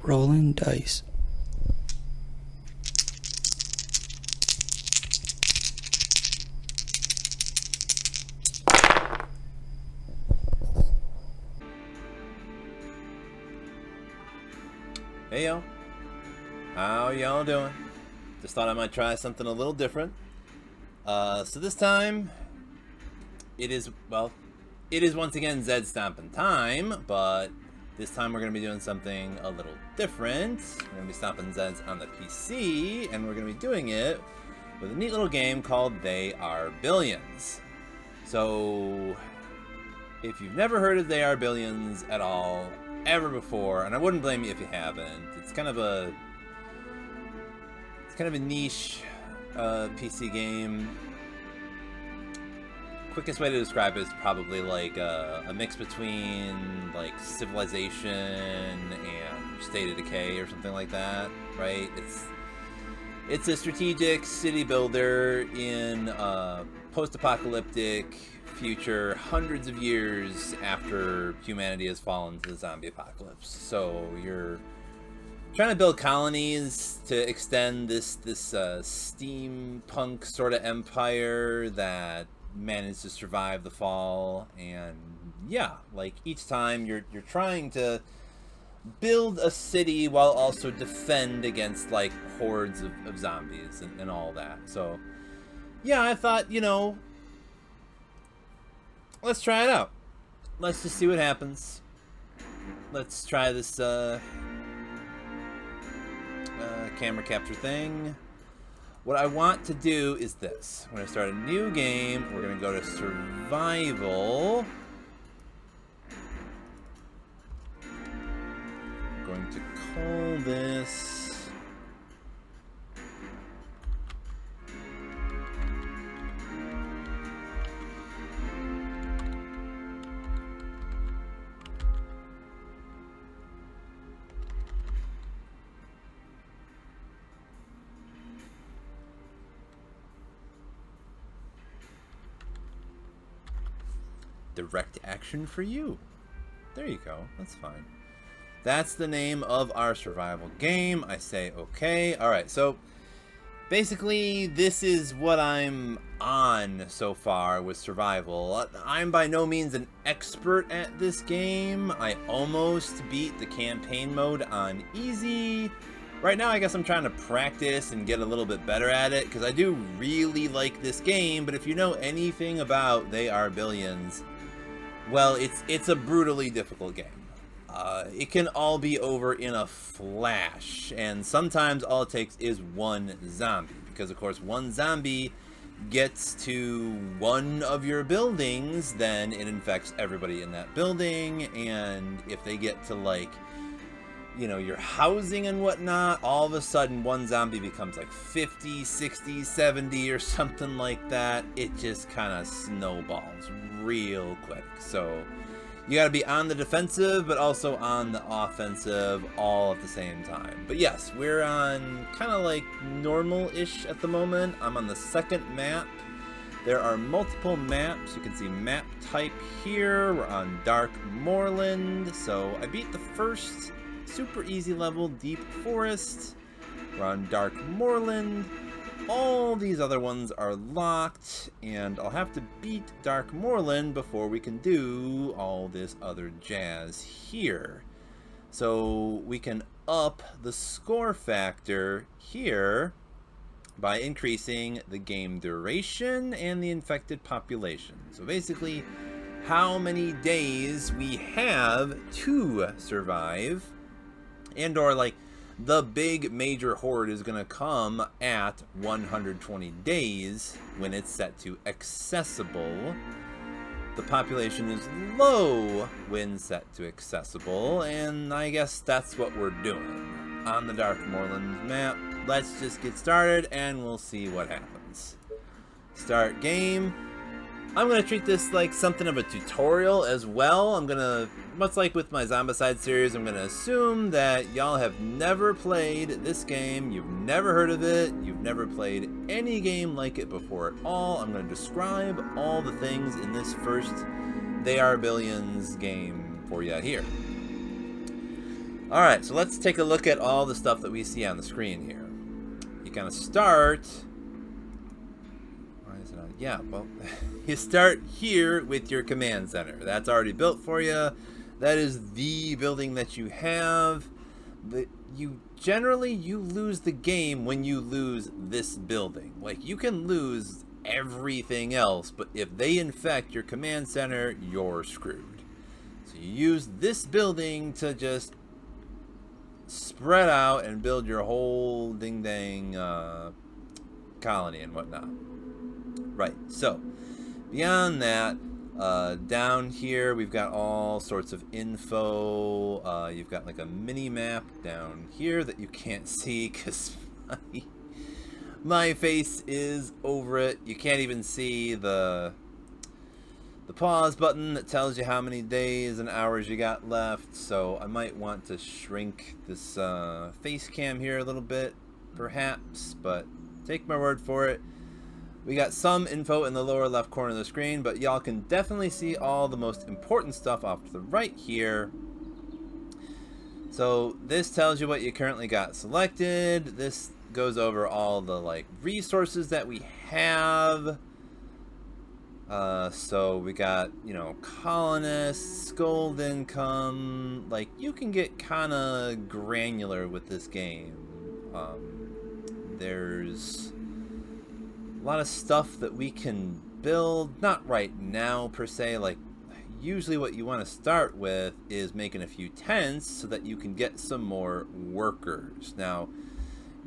Rolling dice. Hey yo, how y'all doing? Just thought I might try something a little different. So this time, it is once again Zed Stompin' time, but this time we're going to be doing something a little different. We're going to be stomping Zeds on the PC, and we're going to be doing it with a neat little game called They Are Billions. So, if you've never heard of They Are Billions at all, ever before, and I wouldn't blame you if you haven't. It's kind of a niche PC game. Quickest way to describe it is probably like a mix between like Civilization and State of Decay or something like that, right? It's a strategic city builder in a post-apocalyptic future, hundreds of years after humanity has fallen to the zombie apocalypse. So you're trying to build colonies to extend this steampunk sort of empire that managed to survive the fall. And yeah, like each time you're trying to build a city while also defend against like hordes of zombies and all that. So yeah, I thought, let's try it out. Let's just see what happens. Let's try this camera capture thing. What I want to do is this. We're going to start a new game. We're going to go to survival. I'm going to call this... Direct action for you. There you go. That's fine. That's the name of our survival game. I say okay. Alright, so basically this is what I'm on so far with survival. I'm by no means an expert at this game. I almost beat the campaign mode on easy. Right now I guess I'm trying to practice and get a little bit better at it because I do really like this game, but if you know anything about They Are Billions, well, it's a brutally difficult game. It can all be over in a flash, and sometimes all it takes is one zombie, because of course one zombie gets to one of your buildings, then it infects everybody in that building, and if they get to like, your housing and whatnot, all of a sudden one zombie becomes like 50, 60, 70 or something like that. It just kind of snowballs real quick. So you got to be on the defensive, but also on the offensive all at the same time. But yes, we're on kind of like normal-ish at the moment. I'm on the second map. There are multiple maps. You can see map type here. We're on Dark Moorland. So I beat the first super easy level, Deep Forest. We're on Dark Moorland. All these other ones are locked, and I'll have to beat Dark Moorland before we can do all this other jazz here. So we can up the score factor here by increasing the game duration and the infected population. So basically, how many days we have to survive, and or like the big major horde is going to come at 120 days when it's set to accessible. The population is low when set to accessible, and I guess that's what we're doing on the Dark Moorland map. Let's just get started and we'll see what happens. Start game. I'm going to treat this like something of a tutorial as well. I'm going to, much like with my Zombicide series, I'm going to assume that y'all have never played this game, you've never heard of it, you've never played any game like it before at all. I'm going to describe all the things in this first They Are Billions game for you here. Alright, so let's take a look at all the stuff that we see on the screen here. You kind of start... Why is it on? Yeah, well, you start here with your command center. That's already built for you. That is the building that you have. Generally, you lose the game when you lose this building. Like, you can lose everything else, but if they infect your command center, you're screwed. So you use this building to just spread out and build your whole ding-dang colony and whatnot. Right, so beyond that, down here we've got all sorts of info. You've got like a mini map down here that you can't see because my face is over it. You can't even see the pause button that tells you how many days and hours you got left, so I might want to shrink this face cam here a little bit perhaps, but take my word for it. We got some info in the lower left corner of the screen, but y'all can definitely see all the most important stuff off to the right here. So this tells you what you currently got selected. This goes over all the like resources that we have. So we got, you know, colonists, gold income. Like, you can get kind of granular with this game. There's a lot of stuff that we can build, not right now per se. Like, usually what you want to start with is making a few tents so that you can get some more workers. Now,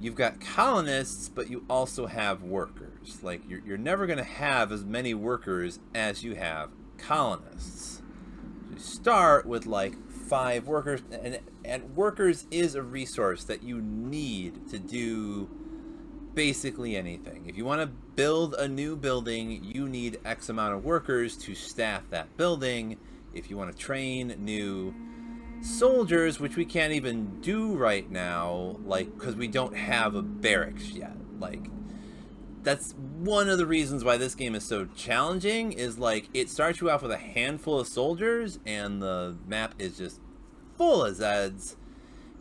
you've got colonists, but you also have workers. Like, you're never going to have as many workers as you have colonists. You start with like 5 workers, and workers is a resource that you need to do basically anything. If you want to build a new building, you need X amount of workers to staff that building. If you want to train new soldiers, which we can't even do right now, like, because we don't have a barracks yet. Like, that's one of the reasons why this game is so challenging, is like, it starts you off with a handful of soldiers and the map is just full of Zeds.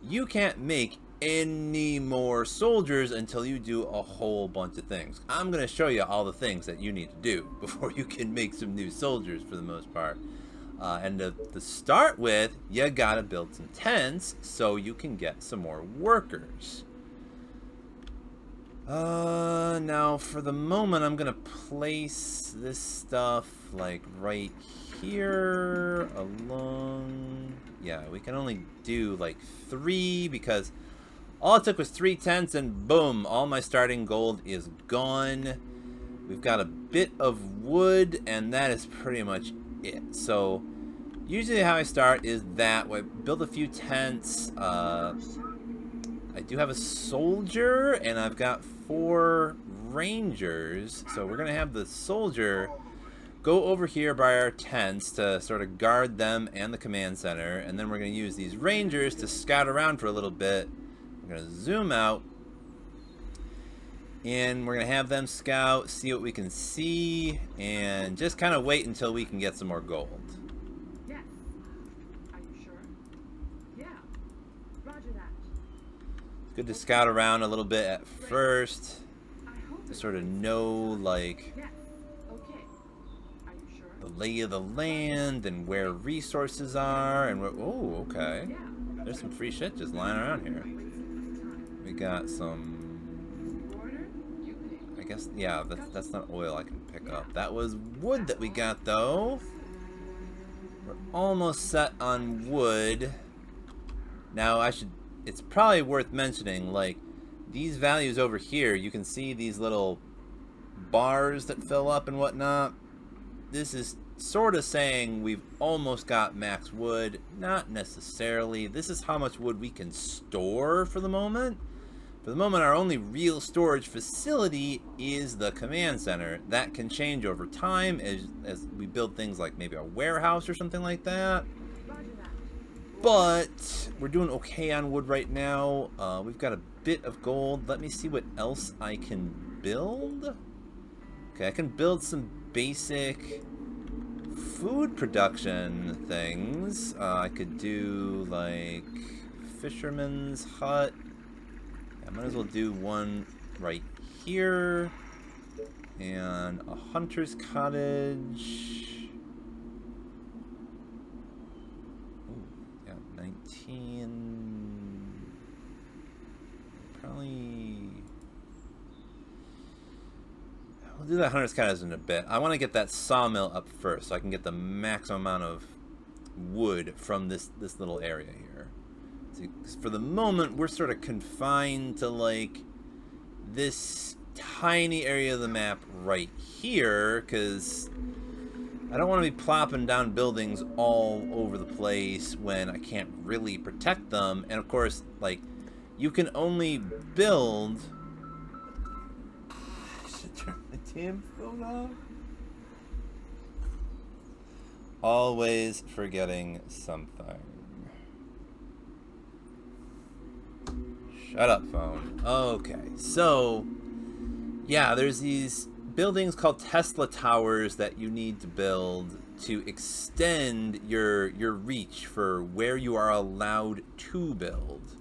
You can't make any more soldiers until you do a whole bunch of things. I'm going to show you all the things that you need to do before you can make some new soldiers for the most part. And to start with, you gotta build some tents so you can get some more workers. Now for the moment, I'm gonna place this stuff like right here along. Yeah, we can only do like 3 because all it took was 3 tents and boom, all my starting gold is gone. We've got a bit of wood and that is pretty much it. So usually how I start is that way. Build a few tents. I do have a soldier and I've got 4 rangers. So we're gonna have the soldier go over here by our tents to sort of guard them and the command center, and then we're gonna use these rangers to scout around for a little bit. We're gonna zoom out and we're gonna have them scout, see what we can see, and just kind of wait until we can get some more gold. Yes. Are you sure? Yeah. Roger that. It's good to scout around a little bit at first to sort of know, like, Yes. Okay. Are you sure? the lay of the land and where resources are and where, oh, okay. Yeah. There's some free shit just lying around here. We got some, I guess, yeah, that's not oil I can pick up. That was wood that we got, though. We're almost set on wood. Now, it's probably worth mentioning, like, these values over here, you can see these little bars that fill up and whatnot. This is sort of saying we've almost got max wood. Not necessarily. This is how much wood we can store for the moment. For the moment, our only real storage facility is the command center. That can change over time as we build things like maybe a warehouse or something like that. But we're doing okay on wood right now. We've got a bit of gold. Let me see what else I can build. Okay, I can build some basic food production things. I could do like fisherman's hut. I might as well do one right here. And a hunter's cottage. Ooh, yeah, 19. Probably. We'll do that hunter's cottage in a bit. I want to get that sawmill up first so I can get the maximum amount of wood from this little area here. See, 'cause for the moment, we're sort of confined to like this tiny area of the map right here, because I don't want to be plopping down buildings all over the place when I can't really protect them. And of course, like, you can only build. I should turn the damn phone off. Always forgetting something. Shut up, phone. Okay, so yeah, there's these buildings called Tesla towers that you need to build to extend your reach for where you are allowed to build.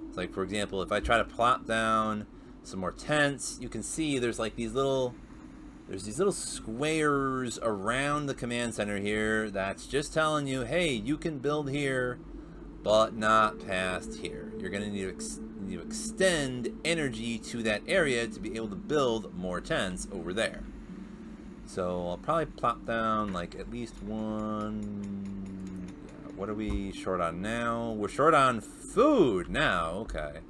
It's like, for example, if I try to plop down some more tents, you can see there's like these little squares around the command center here that's just telling you, hey, you can build here, but not past here. You're going to need to extend energy to that area to be able to build more tents over there. So I'll probably plop down like at least one. Yeah, what are we short on now? We're short on food now. Okay.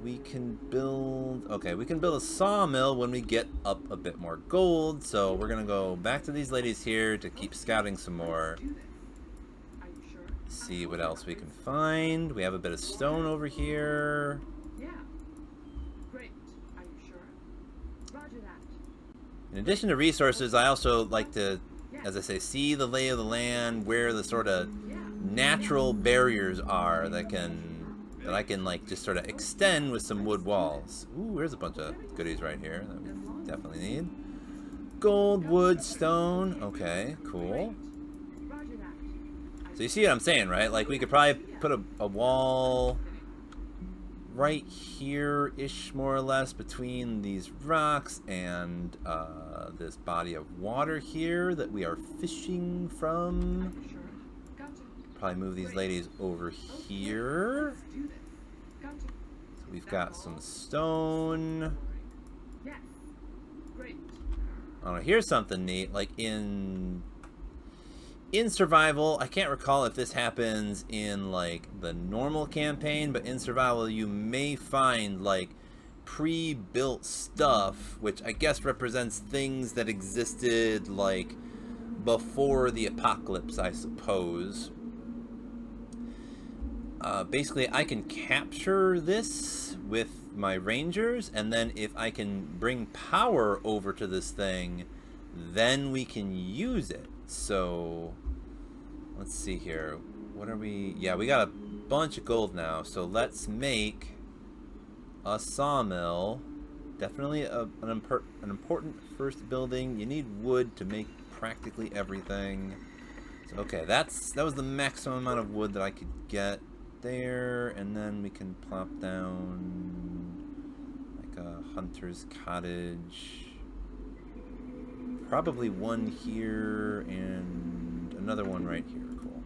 We can build. Okay, we can build a sawmill when we get up a bit more gold. So we're gonna go back to these ladies here to keep scouting some more. See what else we can find. We have a bit of stone over here. Yeah. Great. Are you sure? Roger that. In addition to resources, I also like to, as I say, see the lay of the land, where the sort of natural barriers are that I can like just sort of extend with some wood walls. Ooh, there's a bunch of goodies right here that we definitely need. Gold, wood, stone. Okay, cool. So you see what I'm saying, right? Like, we could probably put a wall right here-ish, more or less, between these rocks and this body of water here that we are fishing from. Probably move these ladies over here. So we've got some stone. Oh, here's something neat. Like in survival, I can't recall if this happens in like the normal campaign, but in survival you may find like pre-built stuff, which I guess represents things that existed like before the apocalypse, I suppose. Basically, I can capture this with my rangers, and then if I can bring power over to this thing, then we can use it. So let's see here. What are we? Yeah, we got a bunch of gold now. So let's make a sawmill. Definitely an important first building. You need wood to make practically everything. So, okay, that was the maximum amount of wood that I could get there, and then we can plop down like a hunter's cottage. Probably one here and another one right here. Cool.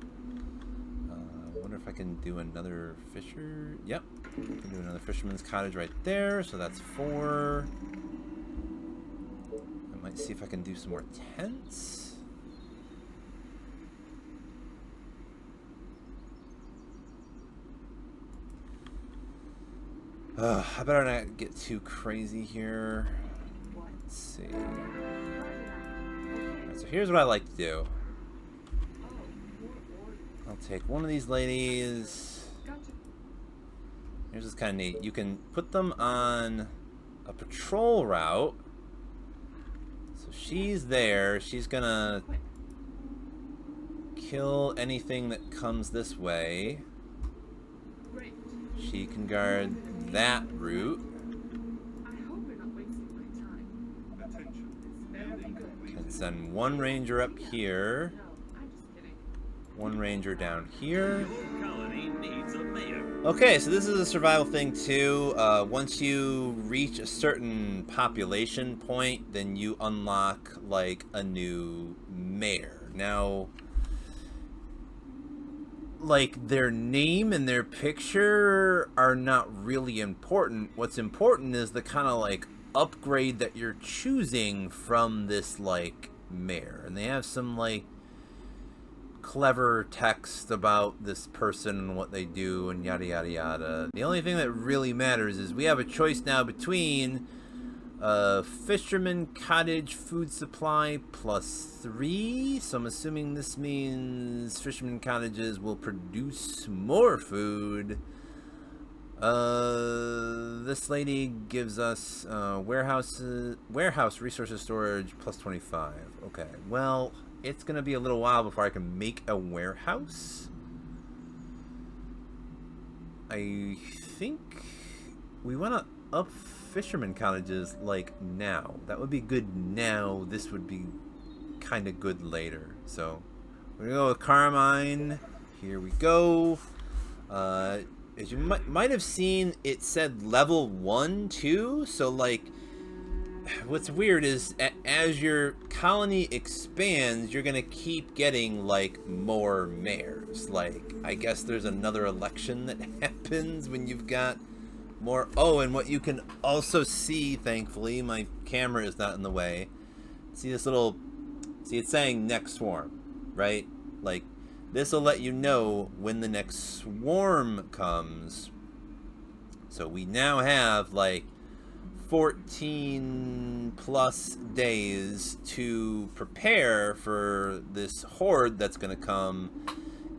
I wonder if I can do another fisher. Yep. I can do another fisherman's cottage right there. So that's 4. I might see if I can do some more tents. I better not get too crazy here. Let's see. So here's what I like to do. I'll take one of these ladies. Here's what's kind of neat. You can put them on a patrol route. So she's there. She's gonna kill anything that comes this way. She can guard that route. I hope you're not wasting my time. Can send one ranger up here. No, I'm just kidding. One ranger down here. Your colony needs a mayor. Okay, so this is a survival thing too. Once you reach a certain population point, then you unlock like a new mayor. Now, like their name and their picture are not really important. What's important is the kind of like upgrade that you're choosing from this like mayor. And they have some like clever text about this person and what they do and yada yada yada. The only thing that really matters is we have a choice now between fisherman cottage food supply +3. So I'm assuming this means fisherman cottages will produce more food. This lady gives us warehouse resources storage +25. Okay, well, it's gonna be a little while before I can make a warehouse. I think we want to up fisherman cottages like now. That would be good now. This would be kind of good later. So we're gonna go with Carmine. Here we go. As you might have seen, it said level 1 too. So like, what's weird is as your colony expands, you're gonna keep getting like more mayors. Like, I guess there's another election that happens when you've got more. Oh, and what you can also see, thankfully, my camera is not in the way. See this little, see it's saying next swarm, right? Like, this will let you know when the next swarm comes. So we now have like 14 plus days to prepare for this horde that's going to come.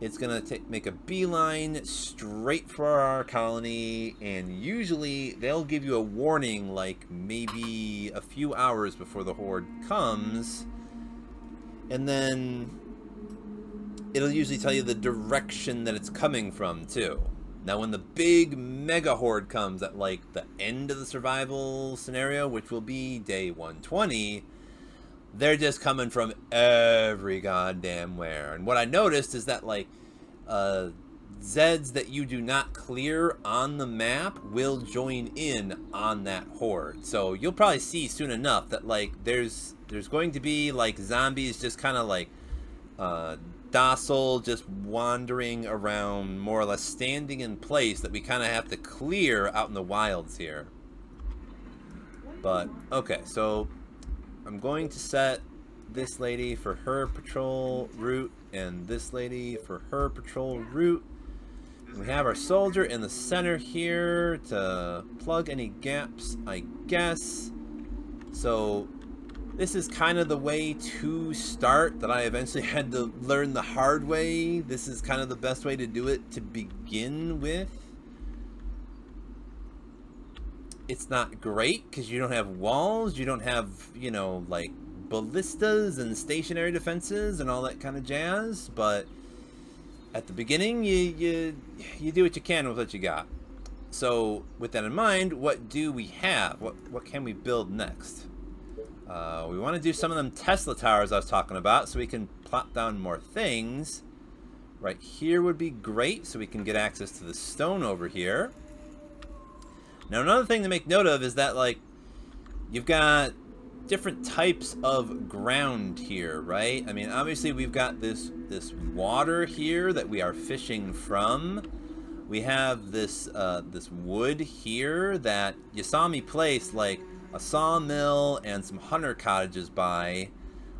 It's going to make a beeline straight for our colony, and usually they'll give you a warning like maybe a few hours before the horde comes, and then it'll usually tell you the direction that it's coming from too. Now when the big mega horde comes at like the end of the survival scenario, which will be day 120, they're just coming from every goddamn where. And what I noticed is that like Zeds that you do not clear on the map will join in on that horde. So you'll probably see soon enough that like there's going to be like zombies just kind of like docile, just wandering around, more or less standing in place, that we kind of have to clear out in the wilds here. But okay, so I'm going to set this lady for her patrol route and this lady for her patrol route. We have our soldier in the center here to plug any gaps, I guess. So this is kind of the way to start that I eventually had to learn the hard way. This is kind of the best way to do it to begin with. It's not great because you don't have walls, you don't have, you know, like ballistas and stationary defenses and all that kind of jazz, but at the beginning you do what you can with what you got. So with that in mind, what do we have? What can we build next? We want to do some of them Tesla towers I was talking about, so we can plop down more things. Right here would be great, so we can get access to the stone over here. Now another thing to make note of is that like you've got different types of ground here, right? I mean, obviously we've got this water here that we are fishing from. We have this this wood here that you saw me place like a sawmill and some hunter cottages by.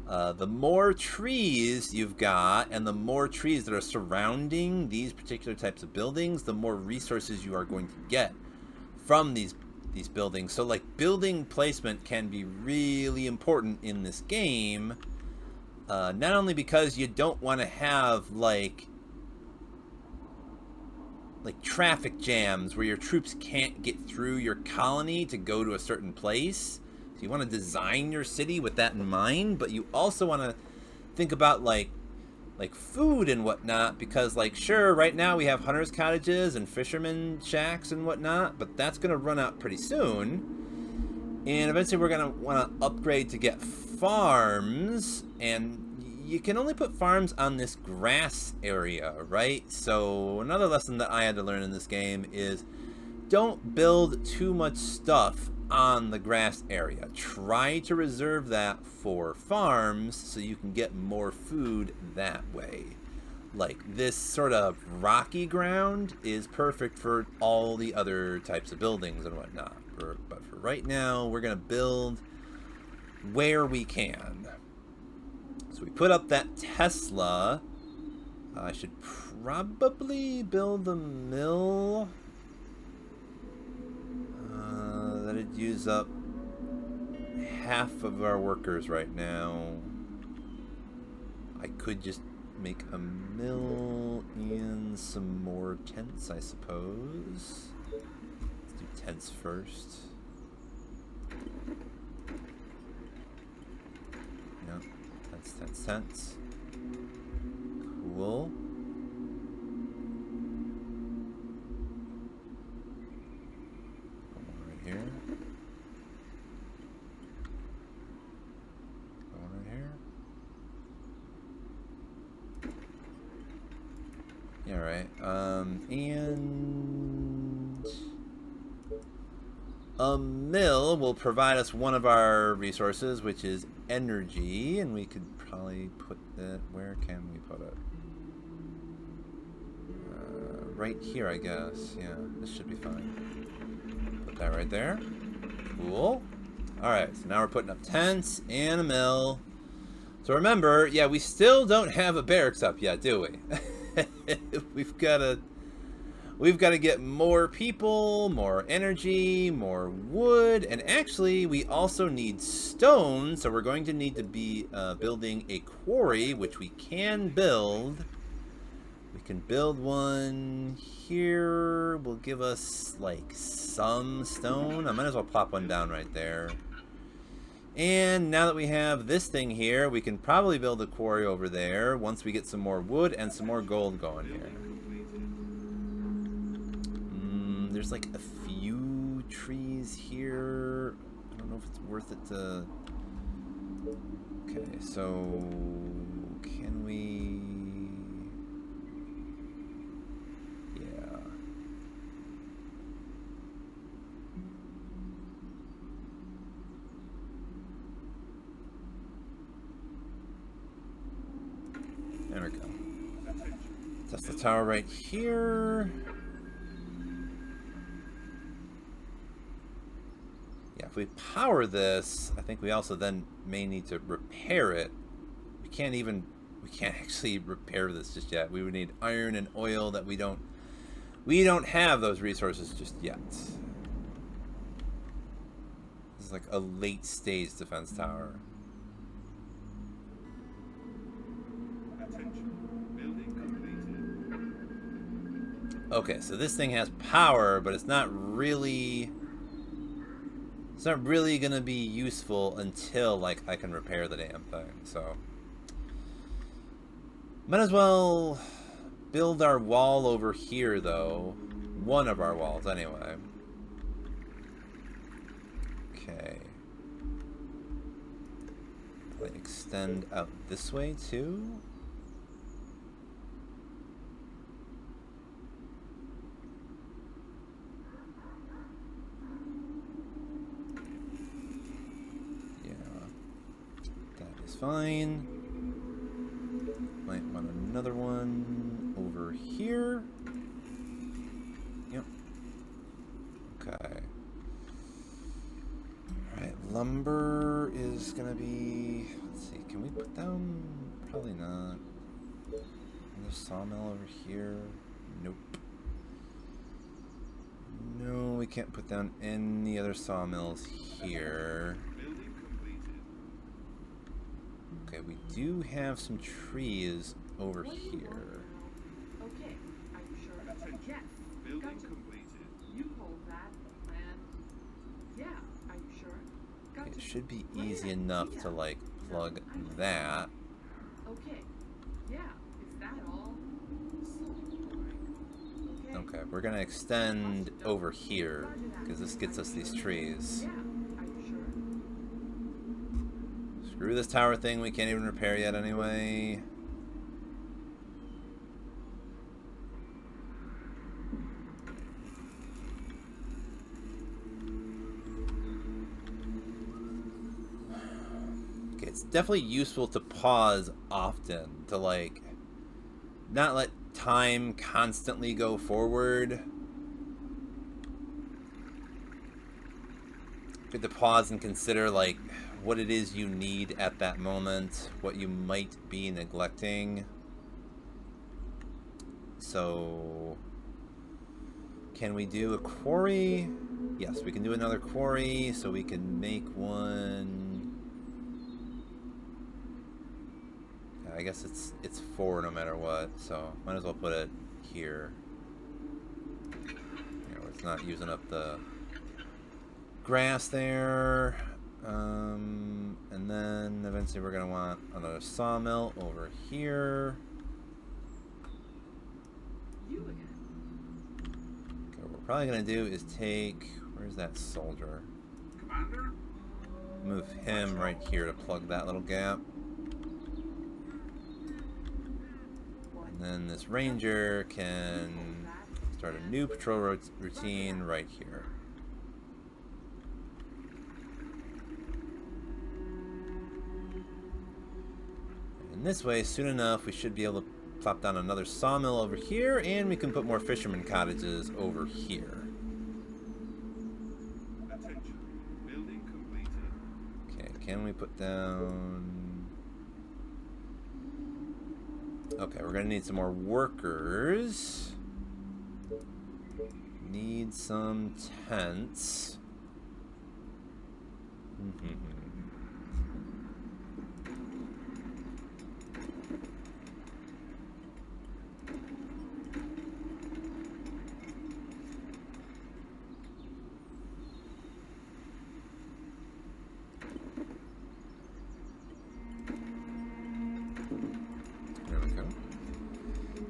The more trees you've got and the more trees that are surrounding these particular types of buildings, the more resources you are going to get from these buildings. So like building placement can be really important in this game, not only because you don't want to have like traffic jams where your troops can't get through your colony to go to a certain place. So you want to design your city with that in mind, but you also want to think about like food and whatnot, because like sure, right now we have hunters cottages and fishermen shacks and whatnot, but that's going to run out pretty soon. And eventually we're going to want to upgrade to get farms, and you can only put farms on this grass area, right? So another lesson that I had to learn in this game is don't build too much stuff on the grass area. Try to reserve that for farms so you can get more food that way. Like this sort of rocky ground is perfect for all the other types of buildings and whatnot. But for right now, we're going to build where we can. So we put up that Tesla. I should probably build a mill. That'd use up half of our workers right now. I could just make a mill and some more tents, I suppose. Let's do tents first. Yep, tents. Cool. One right here. One right here. Yeah, right. And a mill will provide us one of our resources, which is energy, and we could probably put that. Where can we put it? Right here, I guess. Yeah, this should be fine. Put that right there. Cool. All right, so now we're putting up tents and a mill. So remember, yeah, we still don't have a barracks up yet, do we? We've got to get more people, more energy, more wood, and actually we also need stone, so we're going to need to be building a quarry, which we can build. We can build one here. Will give us like some stone. I might as well plop one down right there. And now that we have this thing here, we can probably build a quarry over there once we get some more wood and some more gold going here. There's like a few trees here. I don't know if it's worth it to... Okay, so... Can we... Yeah. There we go. That's the tower right here. Yeah, if we power this, I think we also then may need to repair it. We can't actually repair this just yet. We would need iron and oil that we don't have those resources just yet. This is like a late stage defense tower. Okay, so this thing has power, but it's not really gonna be useful until like I can repair the damn thing. So might as well build our wall over here though. One of our walls anyway. Okay. Probably extend out this way too. Fine. Might want another one over here. Yep. Okay. Alright, lumber is gonna be... Let's see, can we put down... Probably not. Another sawmill over here. Nope. No, we can't put down any other sawmills here. Okay, we do have some trees over here. Okay, are you sure? Yes. Building completed. You hold that plan. Yeah, are you sure? Okay, it should be easy enough to like plug that. Okay. Yeah, is that all? Okay, we're gonna extend over here because this gets us these trees. Yeah, are you sure? Screw this tower thing we can't even repair yet anyway. Okay, it's definitely useful to pause often to like not let time constantly go forward. Good to pause and consider like what it is you need at that moment, what you might be neglecting. So, can we do a quarry? Yes, we can do another quarry, so we can make one. I guess it's 4 no matter what, so might as well put it here. You know, it's not using up the grass there. And then eventually we're gonna want another sawmill over here. You again. Okay, what we're probably gonna do is take, where's that soldier? Commander? Move him right here to plug that little gap. And then this ranger can start a new patrol routine right here. And this way, soon enough, we should be able to plop down another sawmill over here, and we can put more fisherman cottages over here. Attention. Building completed. Okay, can we put down... Okay, we're gonna need some more workers. Need some tents. There we go.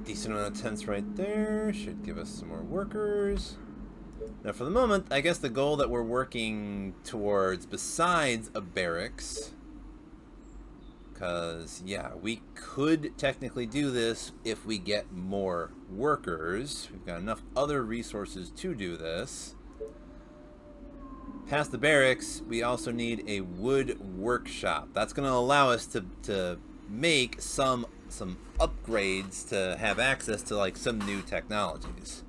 Decent amount of tents right there. Should give us some more workers. Now for the moment, I guess the goal that we're working towards, besides a barracks, because, yeah, we could technically do this if we get more workers. We've got enough other resources to do this. Past the barracks, we also need a wood workshop. That's going to allow us to make some upgrades to have access to like some new technologies.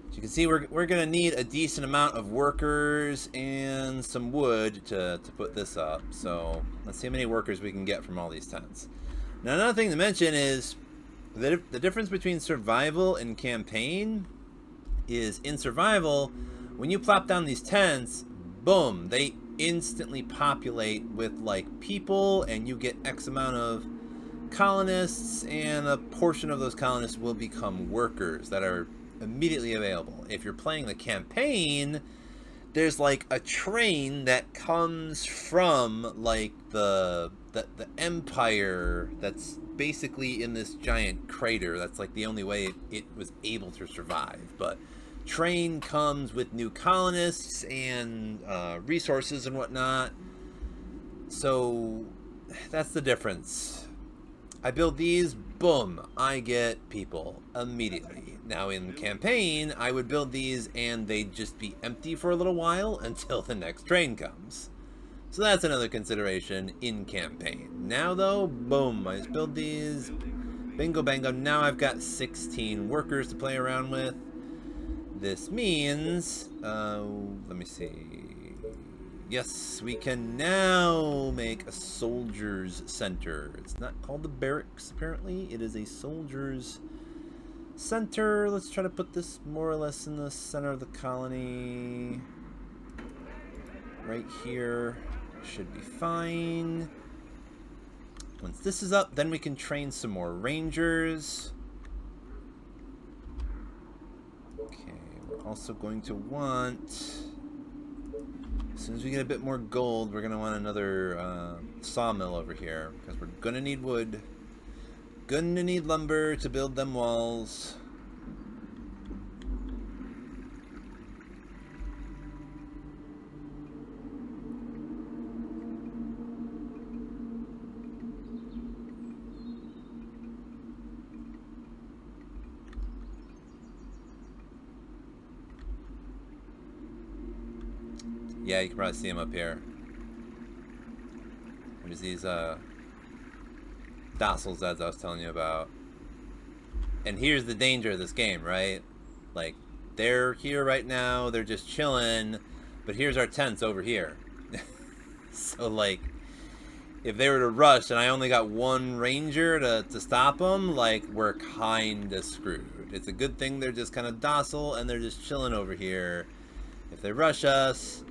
As you can see, we're going to need a decent amount of workers and some wood to put this up. So let's see how many workers we can get from all these tents. Now another thing to mention is the difference between survival and campaign is in survival, when you plop down these tents, boom, they instantly populate with like people, and you get X amount of colonists, and a portion of those colonists will become workers that are immediately available. If you're playing the campaign, there's like a train that comes from like the empire that's basically in this giant crater. That's like the only way it was able to survive. But train comes with new colonists and resources and whatnot. So that's the difference. I build these, boom, I get people immediately. Now in campaign, I would build these and they'd just be empty for a little while until the next train comes. So that's another consideration in campaign. Now though, boom, I just build these, bingo bango, now I've got 16 workers to play around with. This means, let me see. Yes, we can now make a soldiers center. It's not called the barracks, apparently. It is a soldiers center. Let's try to put this more or less in the center of the colony. Right here. Should be fine. Once this is up, then we can train some more rangers. Okay, we're also going to want... As soon as we get a bit more gold, we're going to want another sawmill over here, because we're going to need wood. Going to need lumber to build them walls. Yeah, you can probably see them up here. There's these docile Zeds I was telling you about. And here's the danger of this game, right? Like, they're here right now, they're just chilling, but here's our tents over here. So, like, if they were to rush and I only got one ranger to stop them, like, we're kind of screwed. It's a good thing they're just kind of docile and they're just chilling over here. If they rush us,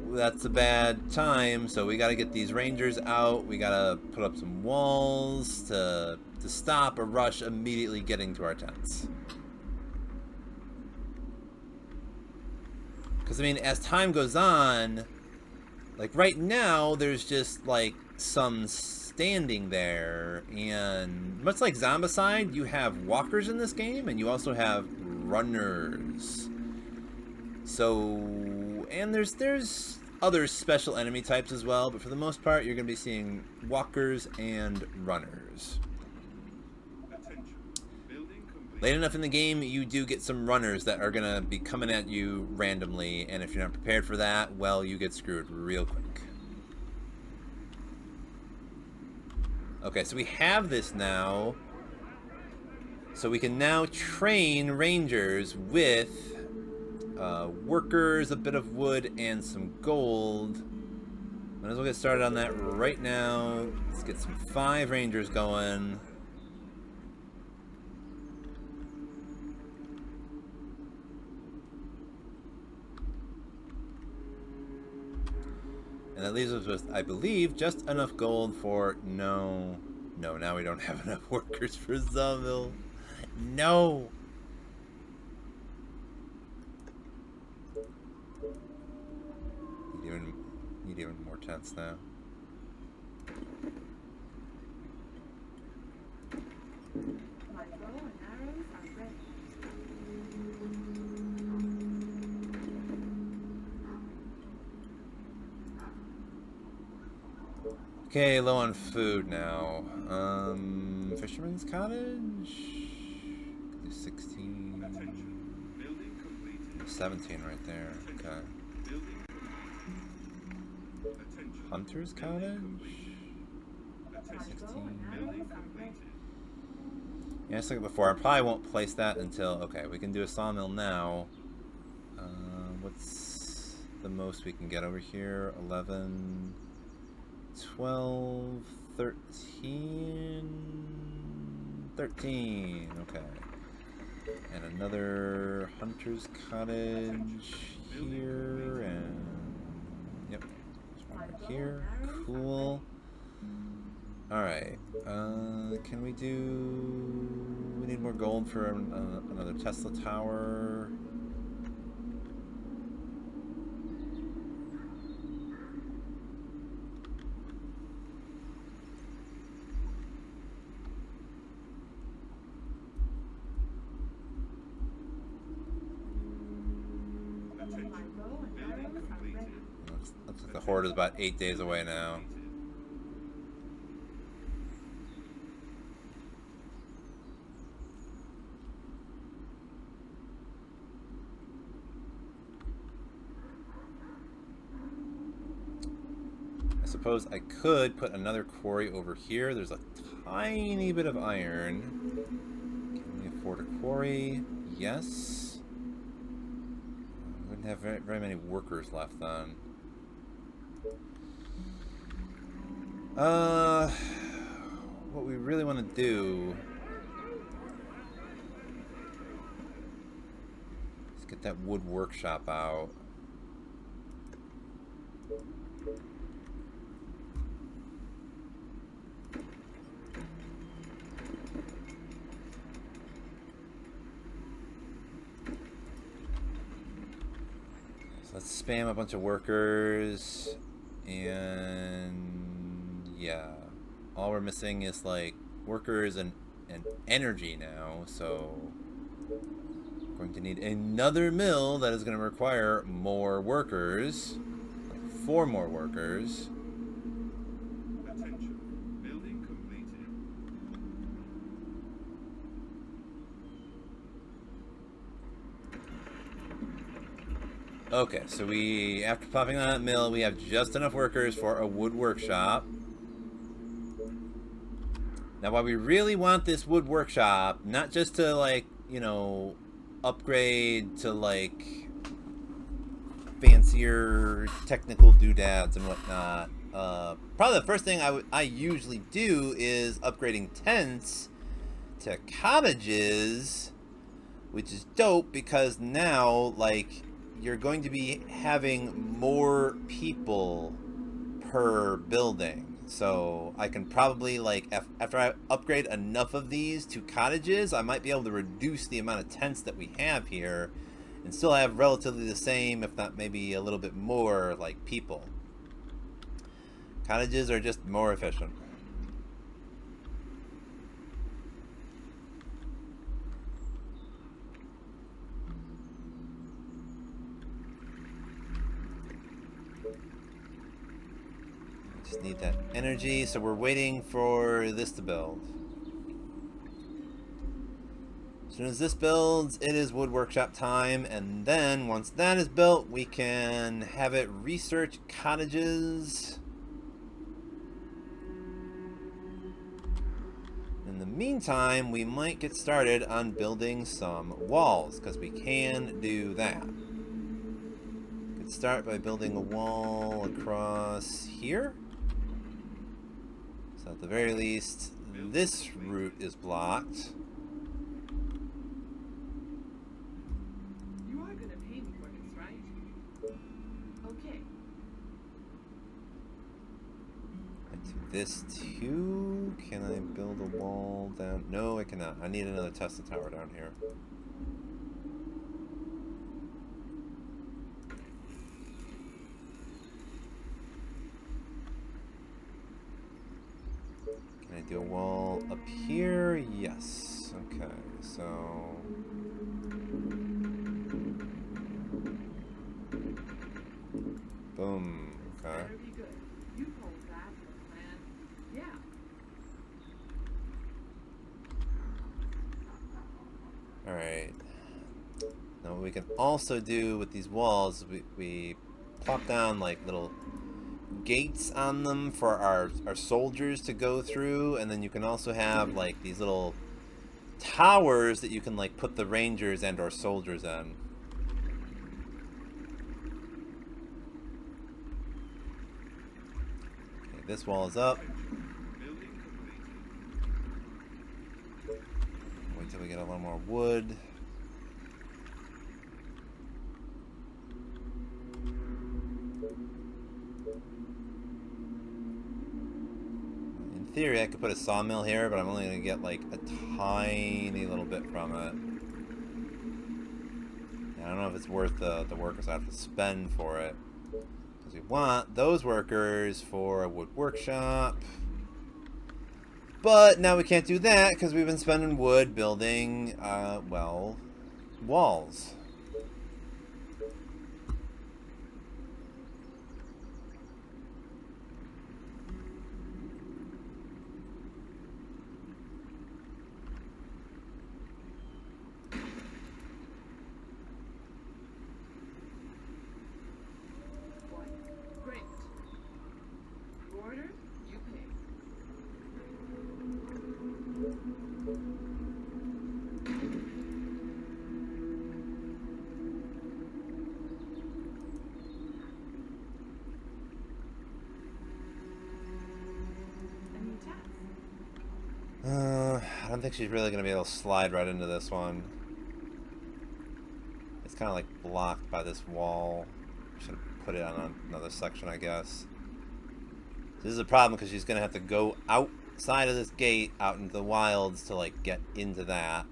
that's a bad time, so we gotta get these rangers out. We gotta put up some walls to stop a rush immediately getting to our tents. Because, I mean, as time goes on, like, right now, there's just, like, some standing there, and much like Zombicide, you have walkers in this game, and you also have runners. So, and there's other special enemy types as well, but for the most part, you're going to be seeing walkers and runners. Late enough in the game, you do get some runners that are going to be coming at you randomly, and if you're not prepared for that, well, you get screwed real quick. Okay, so we have this now. So we can now train rangers with workers, a bit of wood, and some gold. Might as well get started on that right now. Let's get some 5 rangers going. And that leaves us with, I believe, just enough gold for... No, now we don't have enough workers for Zomville. No! Need even more tents now. My bow and arrows are ready. Okay, low on food now. Fisherman's cottage? 16. 17 right there. Okay. Hunter's cottage? 16. Yeah, I said it before. I probably won't place that until... Okay, we can do a sawmill now. What's the most we can get over here? 11... 12, 13, okay. And another hunter's cottage here, and yep, there's one right here, cool. Alright, can we need more gold for another Tesla tower. Looks like the horde is about 8 days away now. I suppose I could put another quarry over here. There's a tiny bit of iron. Can we afford a quarry? Yes. We wouldn't have very many workers left then. What we really want to do is get that wood workshop out. So let's spam a bunch of workers, and yeah, all we're missing is like workers and energy now, so we're going to need another mill that is going to require more workers, like 4 more workers. Attention. Building completed. Okay, so we, after popping on that mill, we have just enough workers for a wood workshop. Now, while we really want this wood workshop, not just to, like, you know, upgrade to, like, fancier technical doodads and whatnot, probably the first thing I usually do is upgrading tents to cottages, which is dope because now, like, you're going to be having more people per building. So I can probably, like, after I upgrade enough of these to cottages, I might be able to reduce the amount of tents that we have here and still have relatively the same, if not maybe a little bit more, like, people. Cottages are just more efficient. Just need that energy, so we're waiting for this to build. As soon as this builds, it is wood workshop time, and then once that is built, we can have it research cottages. In the meantime, we might get started on building some walls, because we can do that. Could start by building a wall across here. So at the very least, this route is blocked. You are gonna pay me for this, right? Okay. I do this too. Can I build a wall down? No, I cannot. I need another Tesla tower down here. Can I do a wall up here? Yes. Okay, so... boom. Okay. Better be good. You told that plan. Yeah. Alright. Now what we can also do with these walls, we plop down like little gates on them for our soldiers to go through, and then you can also have like these little towers that you can like put the rangers and or soldiers in. Okay, this wall is up. Building completed. Wait till we get a little more wood. In theory, I could put a sawmill here, but I'm only going to get like a tiny little bit from it. And I don't know if it's worth the workers I have to spend for it. Because we want those workers for a wood workshop. But now we can't do that because we've been spending wood building, well, walls. Great. You order, you pay. Any tasks? I don't think she's really going to be able to slide right into this one. It's kind of like blocked by this wall. Should have put it on another section, I guess. This is a problem because she's going to have to go outside of this gate, out into the wilds to like get into that.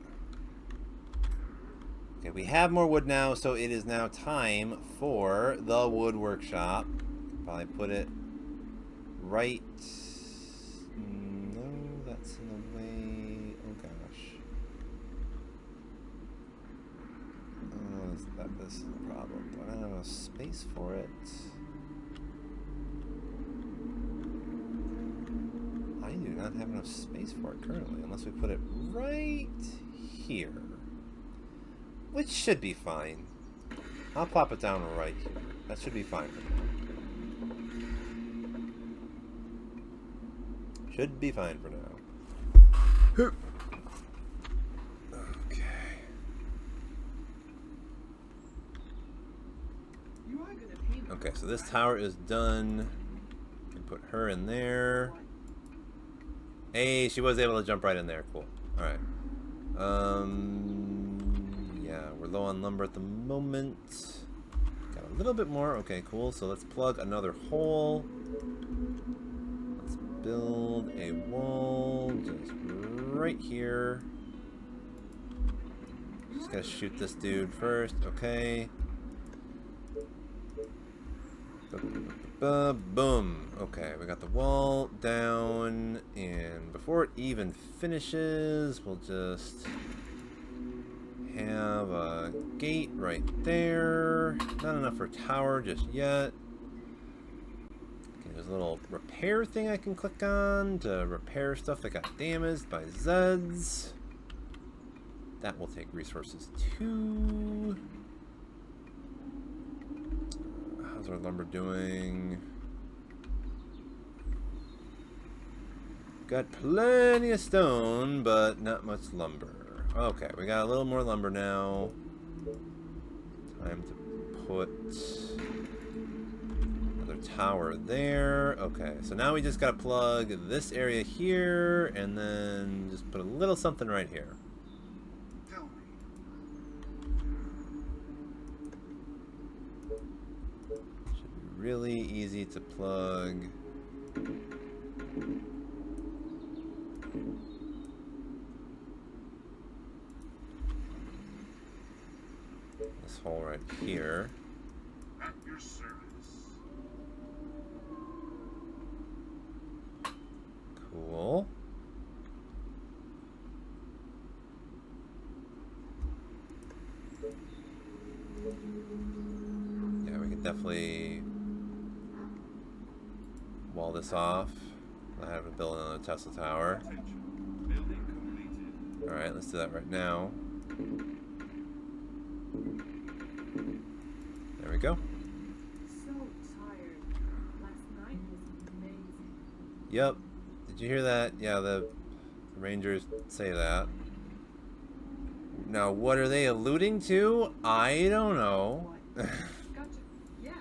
Okay, we have more wood now, so it is now time for the wood workshop. Probably put it right... no, that's in the way... oh gosh. Oh, this is the problem. Do I don't have enough space for it? I do not have enough space for it currently, unless we put it right here. Which should be fine. I'll plop it down right here. That should be fine for now. Should be fine for now. Okay. You are gonna pay me. Okay, so this tower is done. We can put her in there. Hey, she was able to jump right in there. Cool. Alright. Yeah, we're low on lumber at the moment. Got a little bit more. Okay, cool. So let's plug another hole. Let's build a wall just right here. Just gotta shoot this dude first. Okay. Boom. Okay, we got the wall down, and before it even finishes, we'll just have a gate right there. Not enough for a tower just yet. Okay, there's a little repair thing I can click on to repair stuff that got damaged by Zeds. That will take resources too. How's our lumber doing? Got plenty of stone, but not much lumber. Okay, we got a little more lumber now. Time to put another tower there. Okay, so now we just gotta plug this area here, and then just put a little something right here. Tell me. Should be really easy to plug. This hole right here. At your service. Cool. Yeah, we can definitely wall this off. I have to build another Tesla tower. Attention. Building completed. Alright, let's do that right now. There we go. So tired. Last night was amazing. Yep. Did you hear that? Yeah, the Rangers say that. Now, what are they alluding to? I don't know. What? Gotcha. Yeah.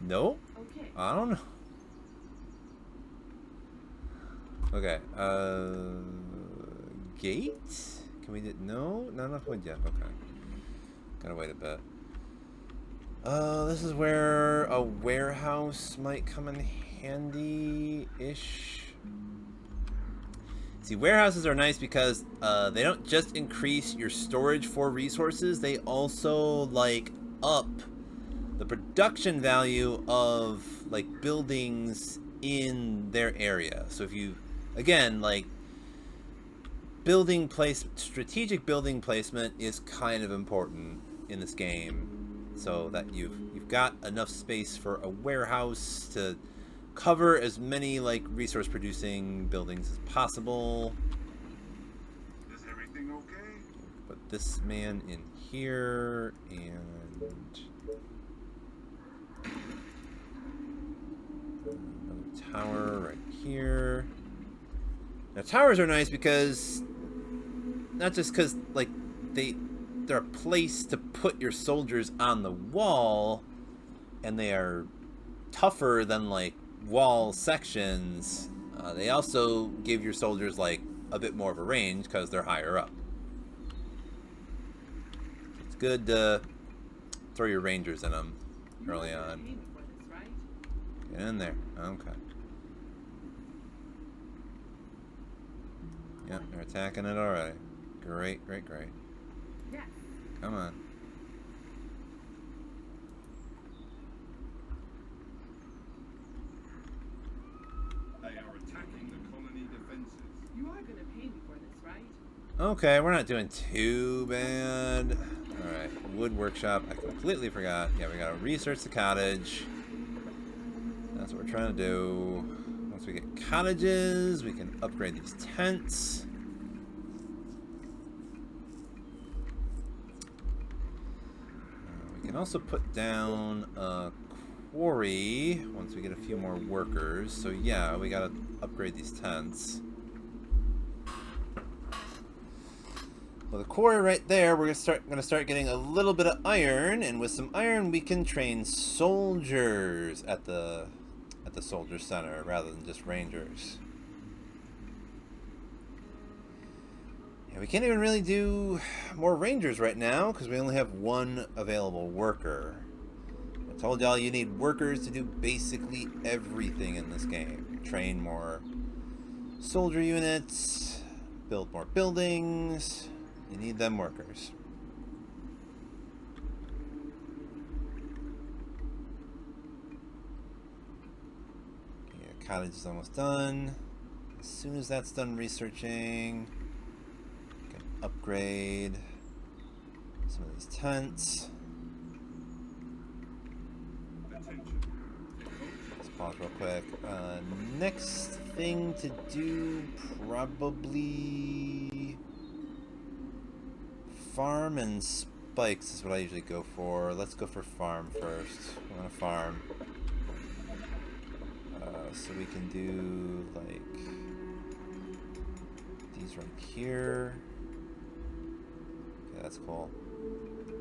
Nope. Okay. I don't know. Okay, gate? Can we do, no? Not enough wood yet, okay. Gotta wait a bit. This is where a warehouse might come in handy-ish. See, warehouses are nice because, they don't just increase your storage for resources, they also, like, up the production value of, like, buildings in their area. So if you, again, like, strategic building placement is kind of important in this game, so that you've got enough space for a warehouse to cover as many, like, resource producing buildings as possible. Is everything okay? Put this man in here, and another tower right here. Now, towers are nice because, not just because, like, they're a place to put your soldiers on the wall, and they are tougher than, like, wall sections. They also give your soldiers, like, a bit more of a range because they're higher up. It's good to throw your rangers in them early You are on. gonna pay me for this, right? Get in there. Okay. Yep, they're attacking it already. Great, great, great. Yes. Come on. They are attacking the colony defenses. You are gonna pay me for this, right? Okay, we're not doing too bad. Alright, wood workshop. I completely forgot. Yeah, we gotta research the cottage. That's what we're trying to do. Once we get cottages, we can upgrade these tents. can also put down a quarry once we get a few more workers. So yeah, we gotta upgrade these tents. Well, the quarry right there, we're gonna start getting a little bit of iron, and with some iron we can train soldiers at the soldier center rather than just rangers. Yeah, we can't even really do more rangers right now because we only have one available worker. I told y'all you need workers to do basically everything in this game. Train more soldier units, build more buildings. You need them workers. Yeah, cottage is almost done. As soon as that's done researching, we can upgrade some of these tents. Let's pause real quick. Next thing to do, probably farm and spikes is what I usually go for. Let's go for farm first. I want to farm. So we can do like these right here. Okay, that's cool.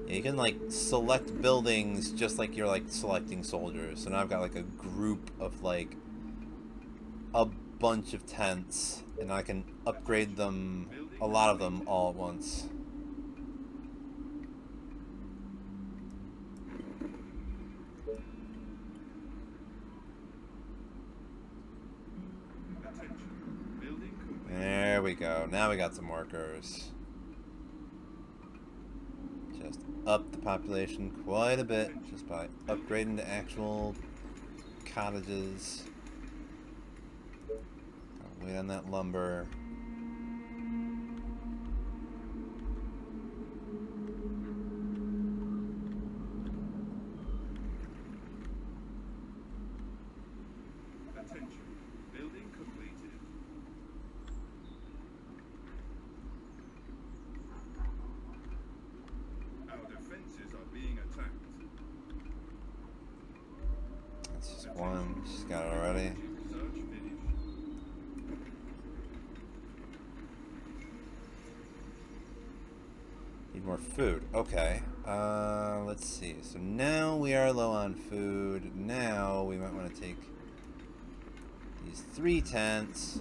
Yeah, you can like select buildings just like you're like selecting soldiers. So now I've got like a group of like a bunch of tents, and I can upgrade them, a lot of them all at once. There we go. Now we got some workers. Just up the population quite a bit just by upgrading to actual cottages. Gotta wait on that lumber. One, she's got it already. Need more food. Okay. Let's see. So now we are low on food. Now we might want to take these 3 tents,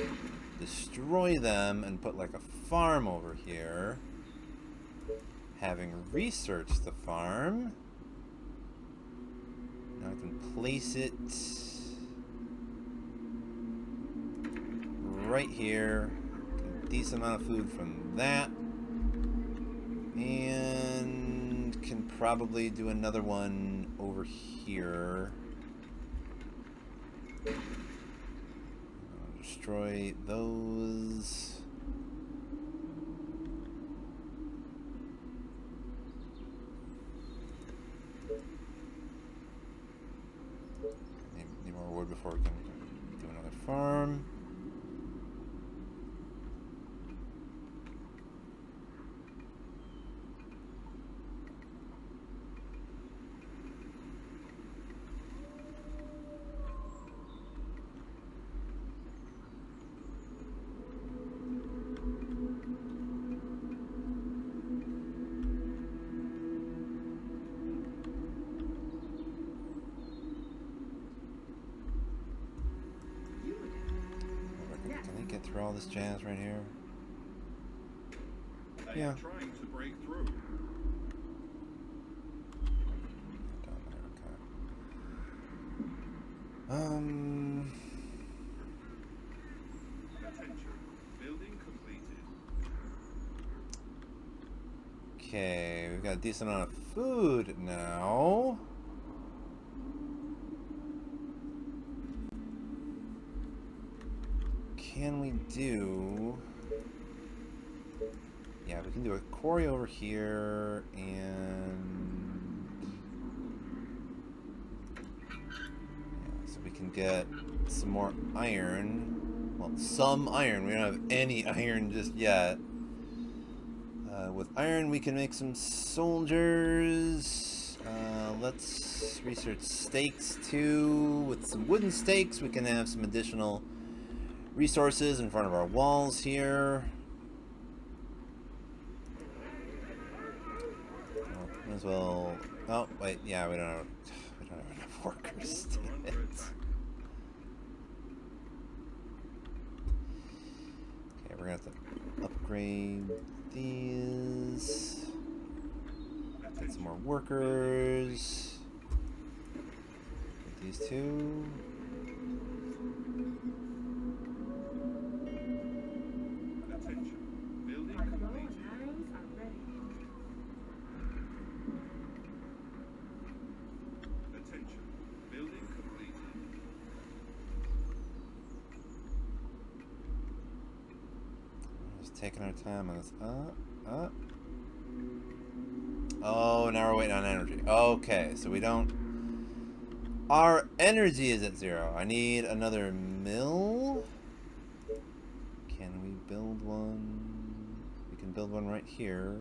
destroy them, and put like a farm over here. Having researched the farm, now I can place it right here. Get a decent amount of food from that. And can probably do another one over here. Destroy those. Need more wood before we can do another farm. Through all this jazz right here. Yeah. Trying to break through. Down there, okay. Attention. Building completed. Okay, we've got a decent amount of food now. Can we do... Yeah, we can do a quarry over here, and... Yeah, so we can get some more iron. Well, some iron. We don't have any iron just yet. With iron, we can make some soldiers, Let's research stakes too. With some wooden stakes, we can have some additional resources in front of our walls here. Oh, might as well. Oh wait, yeah, we don't have enough workers. Damn it. Okay, we're gonna have to upgrade these. Get some more workers. Get these two. Attention. Building Our bow completed. and arrows are ready. Attention. Building completed. Just taking our time on this. Oh, now we're waiting on energy. Okay, so we don't... Our energy is at 0. I need another mill. Can we build one? We can build one right here.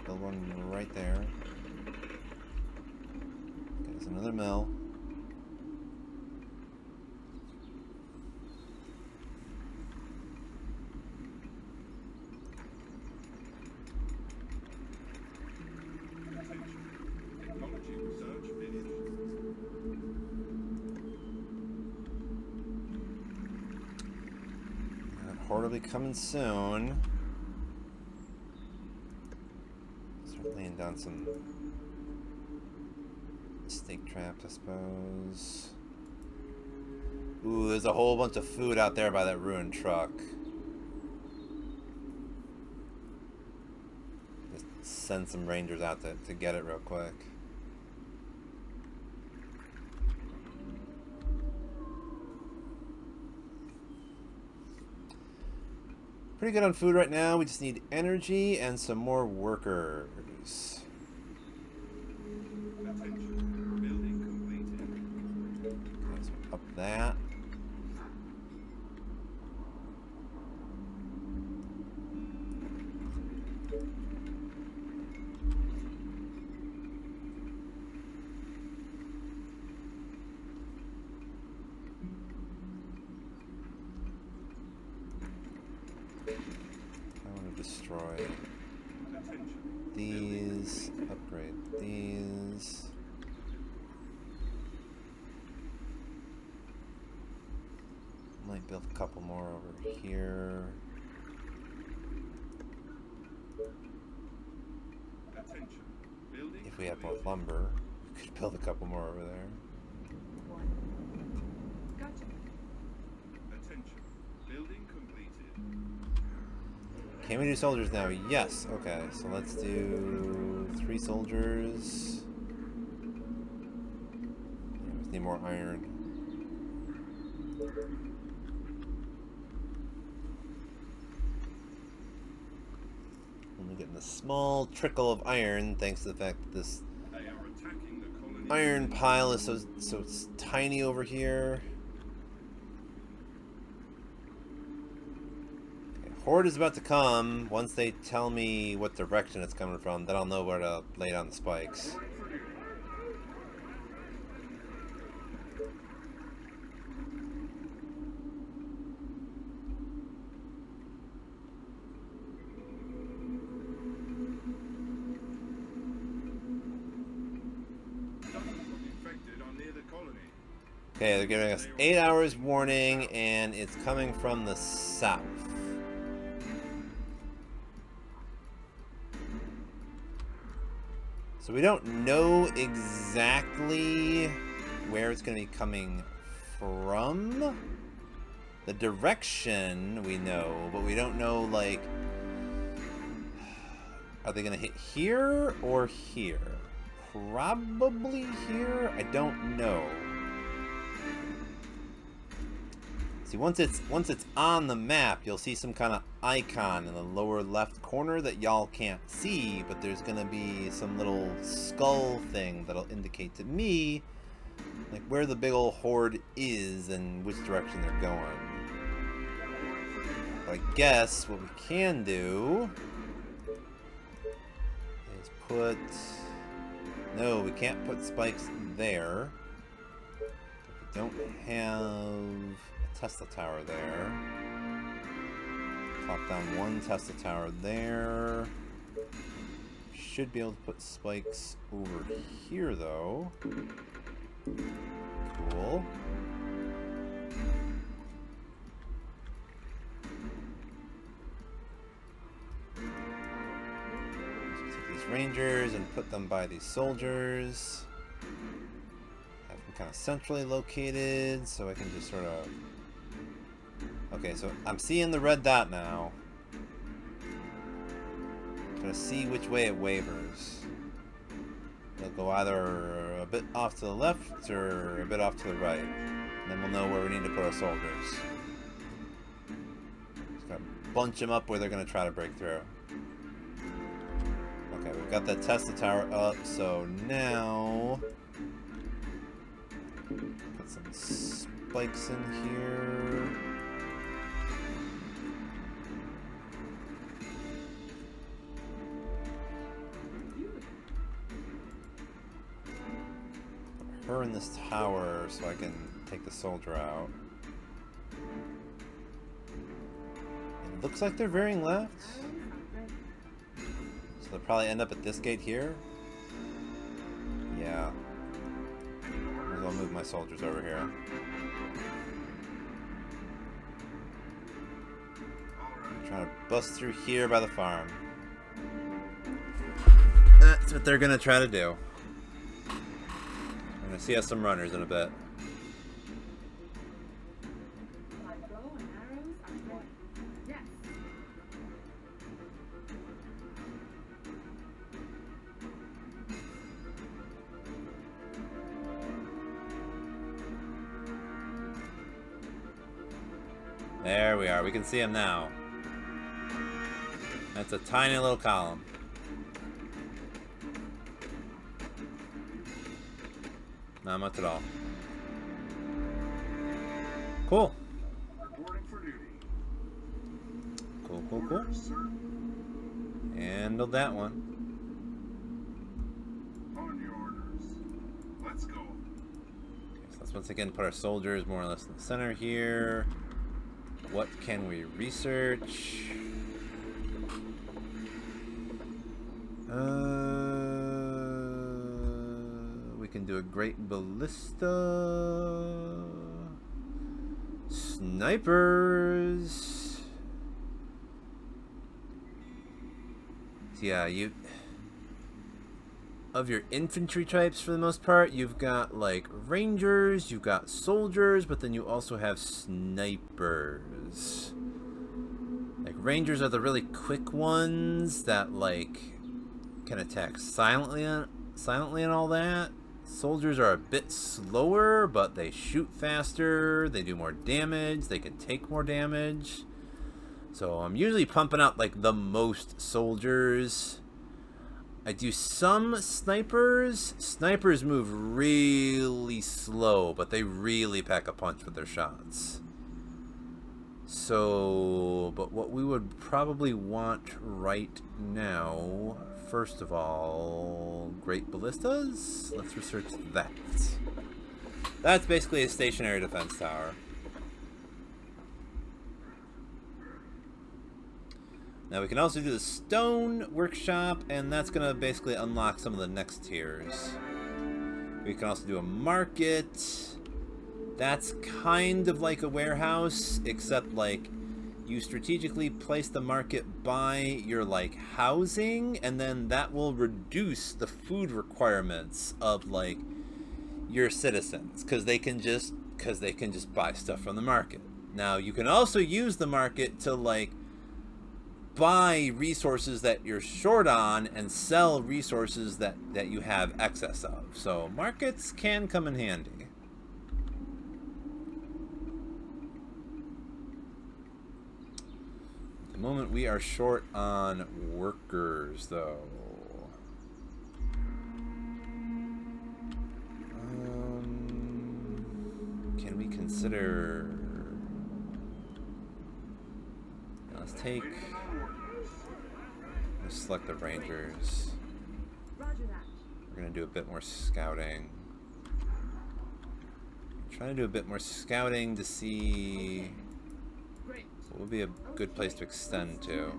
Build one right there. Okay, there's another mill. Technology research finished. Horde will be coming soon. Start laying down some stake traps, I suppose. Ooh, there's a whole bunch of food out there by that ruined truck. Just send some rangers out to get it real quick. Pretty good on food right now. We just need energy and some more workers. Attention. Building completed. Okay, so up that. I want to destroy Attention. these, upgrade these. Might build a couple more over here. Attention. Building If we had more completed. lumber, we could build a couple more over there. Gotcha. Attention. Building completed. Can we do soldiers now? Yes. Okay, so let's do 3 soldiers. Yeah, we just need more iron. Only getting a small trickle of iron thanks to the fact that this They are attacking the colony. iron pile is so it's tiny over here. Okay, Horde is about to come. Once they tell me what direction it's coming from, then I'll know where to lay down the spikes. Infected are near the colony. Okay, they're giving us 8 hours warning, and it's coming from the south. So we don't know exactly where it's going to be coming from. The direction we know, but we don't know, like, are they going to hit here or here? Probably here? I don't know. See, once it's on the map, you'll see some kind of icon in the lower left corner that y'all can't see, but there's gonna be some little skull thing that'll indicate to me like where the big old horde is and which direction they're going. But I guess what we can do is put... No, we can't put spikes there. We don't have a Tesla tower there. Plop down one Tesla tower there. Should be able to put spikes over here, though. Cool. Rangers and put them by these soldiers. Have them kind of centrally located so I can just sort of... Okay, so I'm seeing the red dot now. I'm gonna see which way it wavers. It'll go either a bit off to the left or a bit off to the right. And then we'll know where we need to put our soldiers. Just gotta bunch them up where they're gonna try to break through. Okay, we've got that Tesla tower up, so now put some spikes in here. Put her in this tower so I can take the soldier out. It looks like they're veering left. So they'll probably end up at this gate here. Yeah. I'll move my soldiers over here. I'm trying to bust through here by the farm. That's what they're gonna try to do. I'm gonna see us some runners in a bit. There we are. We can see him now. That's a tiny little column. Not much at all. Cool. Reporting for duty. Cool, cool, cool. Orders, sir. Handled that one. On your orders. Let's go. Okay, so let's once again put our soldiers more or less in the center here. What can we research? We can do a great ballista. Snipers. Yeah, you... Of your infantry types, for the most part, you've got like rangers, you've got soldiers, but then you also have snipers. Like rangers are the really quick ones that like can attack silently and all that. Soldiers are a bit slower, but they shoot faster, they do more damage, they can take more damage. So I'm usually pumping out like the most soldiers. I do some snipers. Snipers move really slow, but they really pack a punch with their shots. So, but what we would probably want right now, first of all, great ballistas? Let's research that. That's basically a stationary defense tower. Now we can also do the stone workshop, and that's going to basically unlock some of the next tiers. We can also do a market. That's kind of like a warehouse, except like you strategically place the market by your like housing, and then that will reduce the food requirements of like your citizens, because they can just buy stuff from the market. Now you can also use the market to like buy resources that you're short on and sell resources that you have excess of. So markets can come in handy. At the moment we are short on workers though. Can we consider... Let's take... Let's select the Rangers. Roger that. We're gonna do a bit more scouting. Trying to do a bit more scouting to see Great. what would be a good place to extend to.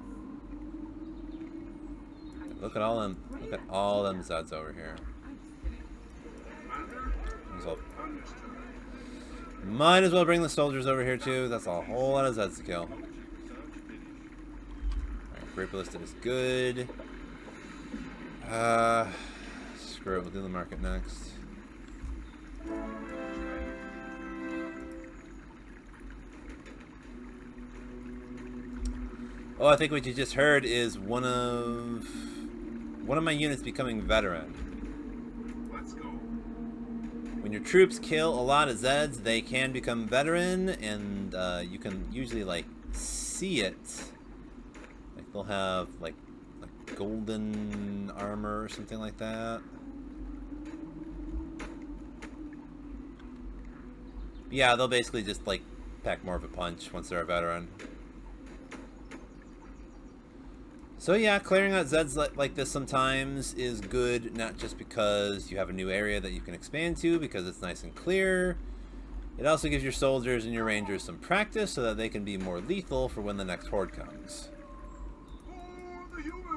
Look at all them. Look at all them Zeds over here. Might as well bring the soldiers over here too. That's a whole lot of Zeds to kill. Alright, Great Ballista is good. Screw it, we'll do the market next. Oh, I think what you just heard is one of my units becoming veteran. Let's go. When your troops kill a lot of Zeds, they can become veteran, and you can usually like see it. Like they'll have like golden armor or something like that. Yeah, they'll basically just like pack more of a punch once they're a veteran. So yeah, clearing out Zeds like this sometimes is good, not just because you have a new area that you can expand to, because it's nice and clear. It also gives your soldiers and your rangers some practice so that they can be more lethal for when the next horde comes. For the humans.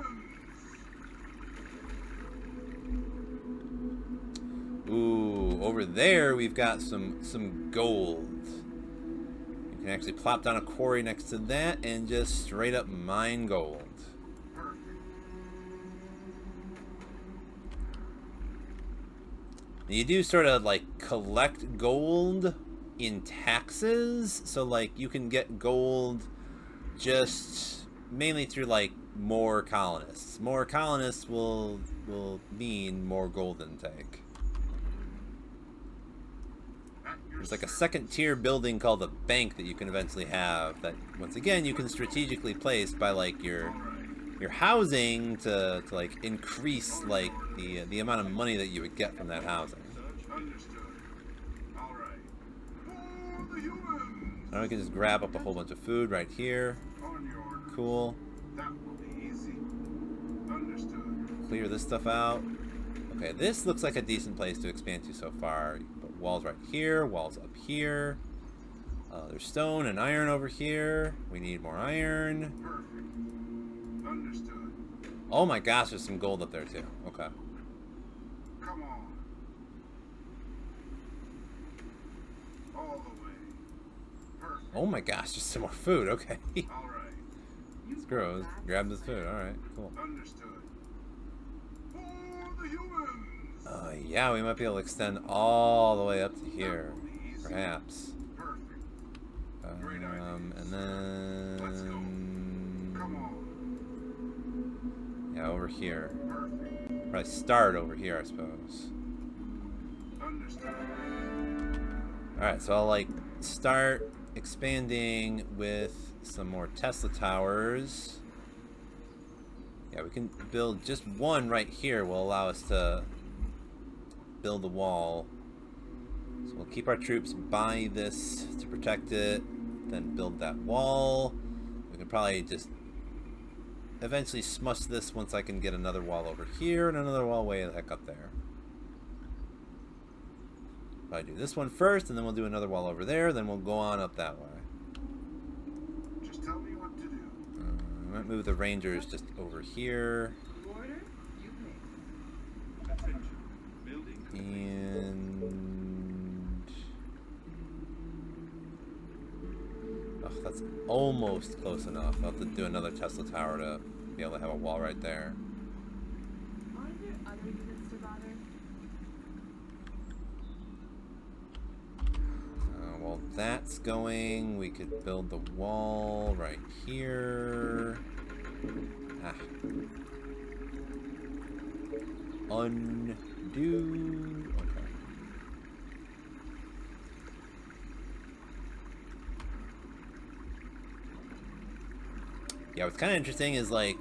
Ooh, over there we've got some gold. You can actually plop down a quarry next to that and just straight up mine gold. You do sort of like collect gold in taxes, so like you can get gold just mainly through like more colonists. More colonists will mean more gold intake. There's like a second tier building called the bank that you can eventually have that once again you can strategically place by like your housing to like increase like the amount of money that you would get from that housing. Understood. All right. For the humans. Now we can just grab up a whole bunch of food right here. On your order. Cool. That will be easy. Understood. Clear this stuff out. Okay, this looks like a decent place to expand to so far. You can put walls right here, walls up here. There's stone and iron over here. We need more iron. Perfect. Understood. Oh my gosh, there's some gold up there too. Okay. Come on. All the way. Perfect. Oh my gosh, there's some more food. Okay. All right. Screw it. Grab this food. Alright, cool. Understood. For the humans. Yeah, we might be able to extend all the way up to here. Perhaps. Perfect. Great idea. And then... Let's go. Come on. Yeah, over here. Perfect. Probably start over here, I suppose. Understood. Alright, so I'll like start expanding with some more Tesla towers. Yeah, we can build just one right here will allow us to build a wall. So we'll keep our troops by this to protect it, then build that wall. We can probably just eventually smush this once I can get another wall over here and another wall way the heck up there. Probably do this one first, and then we'll do another wall over there, then we'll go on up that way. Just tell me what to do. I might move the rangers just over here. Order you place. Attention. Building complete. And... oh, that's almost close enough. I'll have to do another Tesla tower to be able to have a wall right there. Are there other units to bother? While that's going, we could build the wall right here. Ah. Undo. Okay. Yeah, what's kind of interesting is like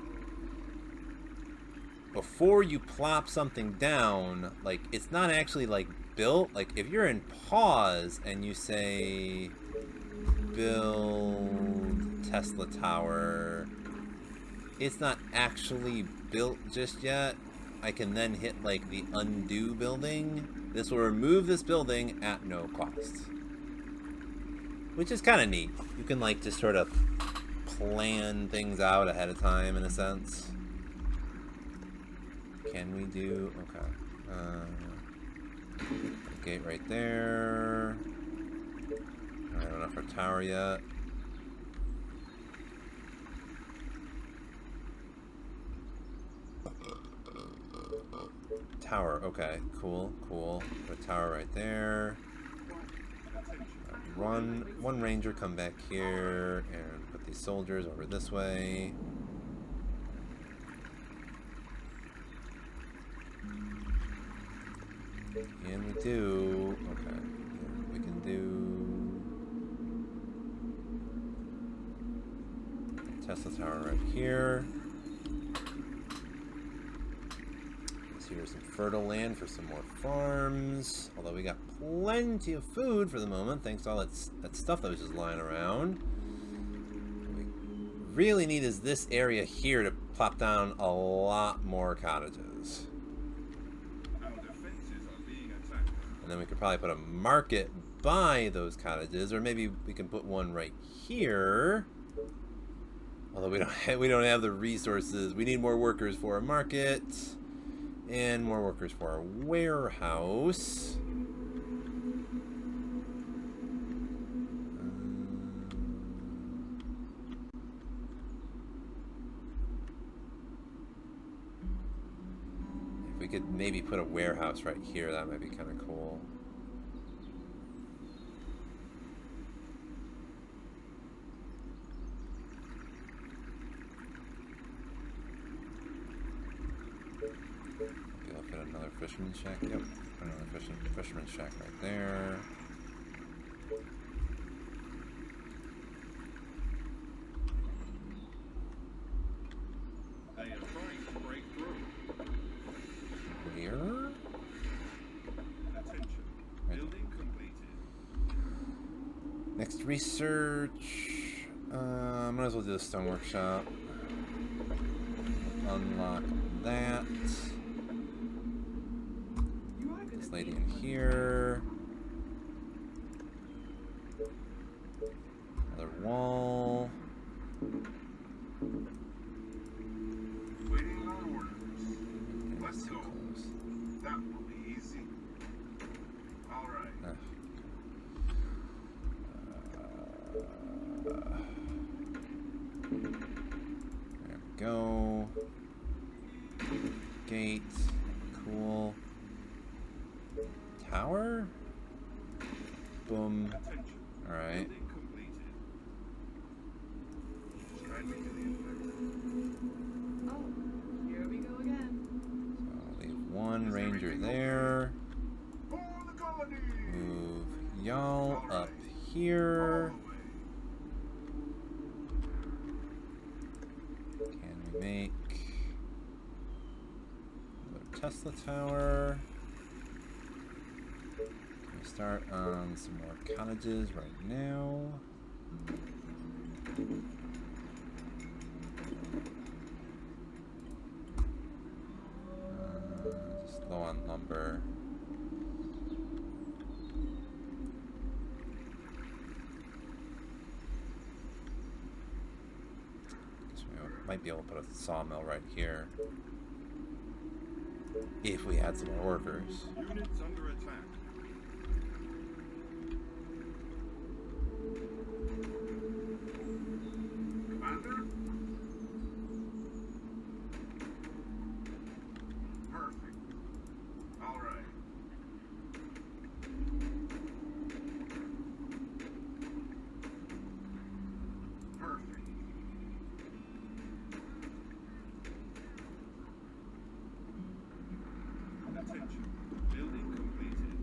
before you plop something down, like it's not actually like built. Like if you're in pause and you say build Tesla tower, it's not actually built just yet. I can then hit like the undo building. This will remove this building at no cost. Which is kind of neat. You can like just sort of plan things out ahead of time in a sense. Can we do... okay. Gate right there. I don't know if our tower yet. Tower, okay, cool, cool. Put a tower right there. One ranger come back here and put these soldiers over this way. And we do, okay, we can do Tesla tower right here. Here's some fertile land for some more farms. Although we got plenty of food for the moment, thanks to all that stuff that was just lying around. What we really need is this area here to plop down a lot more cottages. Our defenses are being attacked. And then we could probably put a market by those cottages, or maybe we can put one right here. Although we don't have the resources. We need more workers for a market. And more workers for our warehouse. If we could maybe put a warehouse right here, that might be kind of cool. Another fisherman's shack. Yep, another fisherman's shack right there. They are trying to break through. Here? Attention. Right. Building completed. Next research. Might as well do the stone workshop. Unlock that. Lady in here. Another wall. Waiting on orders. And Let's it's too go. close. That will be easy. All right. There we go. Gate. Cool. Tower? Boom. Attention. Alright. Building completed. Stranding to the infected. Oh, here we go again. So I'll leave one ranger there. For the colony. Move y'all All up right. here. All the way. Can we make another Tesla tower? Start on some more cottages right now. Just low on lumber. Guess we might be able to put a sawmill right here. If we had some more workers. Units under attack. Commander? Perfect. All right. Perfect. Attention. Building completed.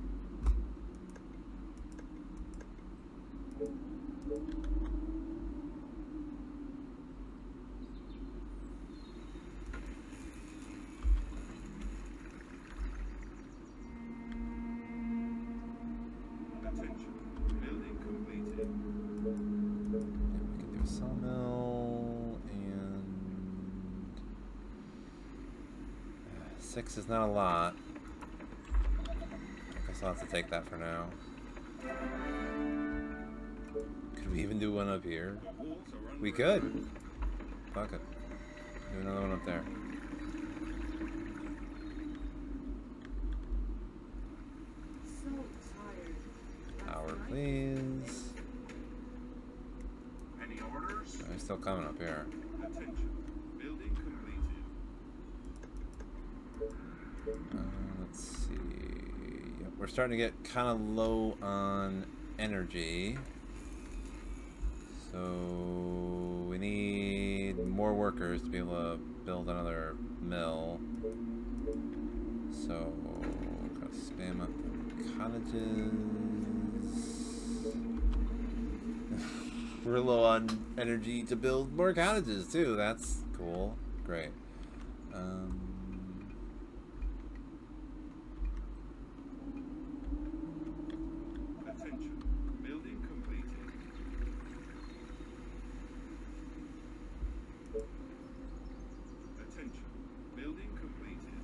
6 is not a lot. I guess I'll have to take that for now. Could we even do one up here? We could. Fuck it. Do another one up there. So tired. Power, please. Any orders? They're still coming up here. Attention. Building completed. Let's see. Yep, we're starting to get kind of low on energy. So we need more workers to be able to build another mill. So gotta spam up the cottages. We're low on energy to build more cottages too. That's cool. Great. Attention. Building completed. Attention. Building completed.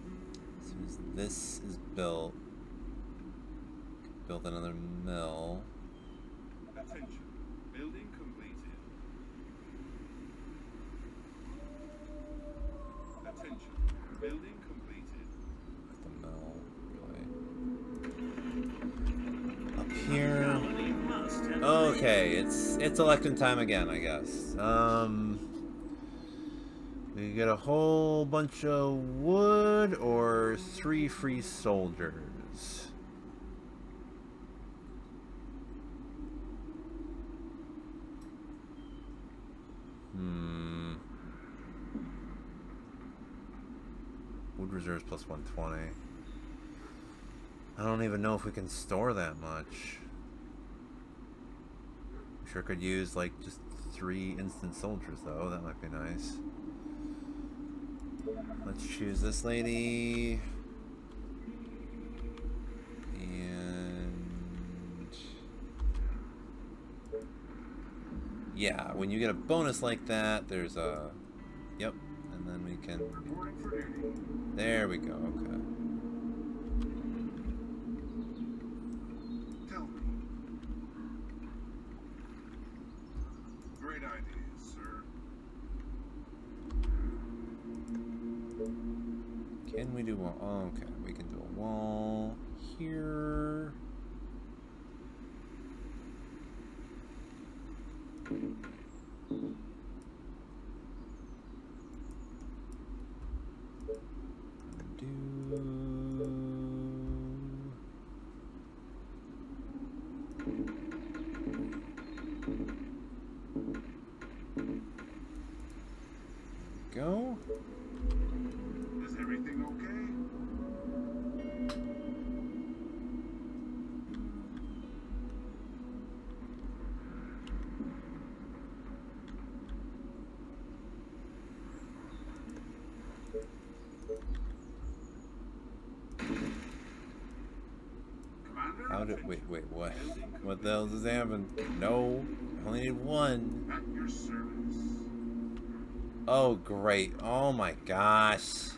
As soon as this is built, build another mill. Attention. Building completed. Attention. Building completed. The mill, really. Up here. Okay, it's election time again, I guess. We get a whole bunch of wood or 3 free soldiers. Wood reserves plus 120. I don't even know if we can store that much. Sure could use like just 3 instant soldiers though. That might be nice. Let's choose this lady. And yeah, when you get a bonus like that, there's a yep, and then we can. Reporting for duty. There we go. Okay. Tell me. Great ideas, sir. Can we do wall? Oh, okay, we can do a wall here. Go. Is everything okay? Commander? How did wait, what? What the hell just happened? No, I only need 1. At your service. Oh great! Oh my gosh!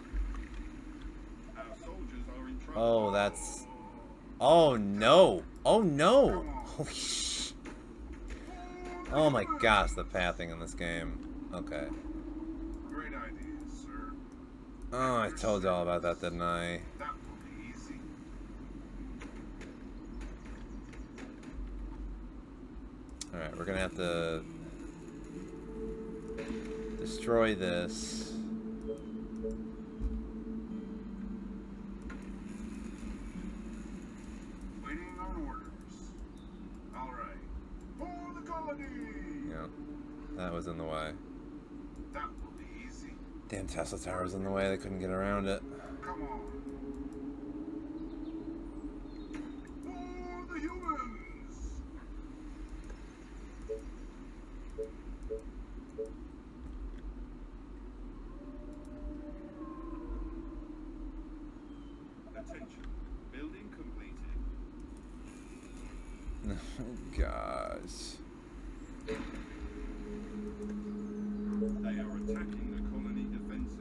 Our soldiers are in trouble. Oh, that's. Oh no! Oh no! Holy sh! Oh my gosh, the pathing in this game. Okay. Great ideas, sir. Oh, I told you all about that, didn't I? That will be easy. Alright, we're gonna have to destroy this. Waiting on orders. All right. For the colony. Yeah, that was in the way. That will be easy. Damn Tesla Tower was in the way, they couldn't get around it. Come on. For the humans. Attention. Building completed. Oh gosh. They are attacking the colony defenses.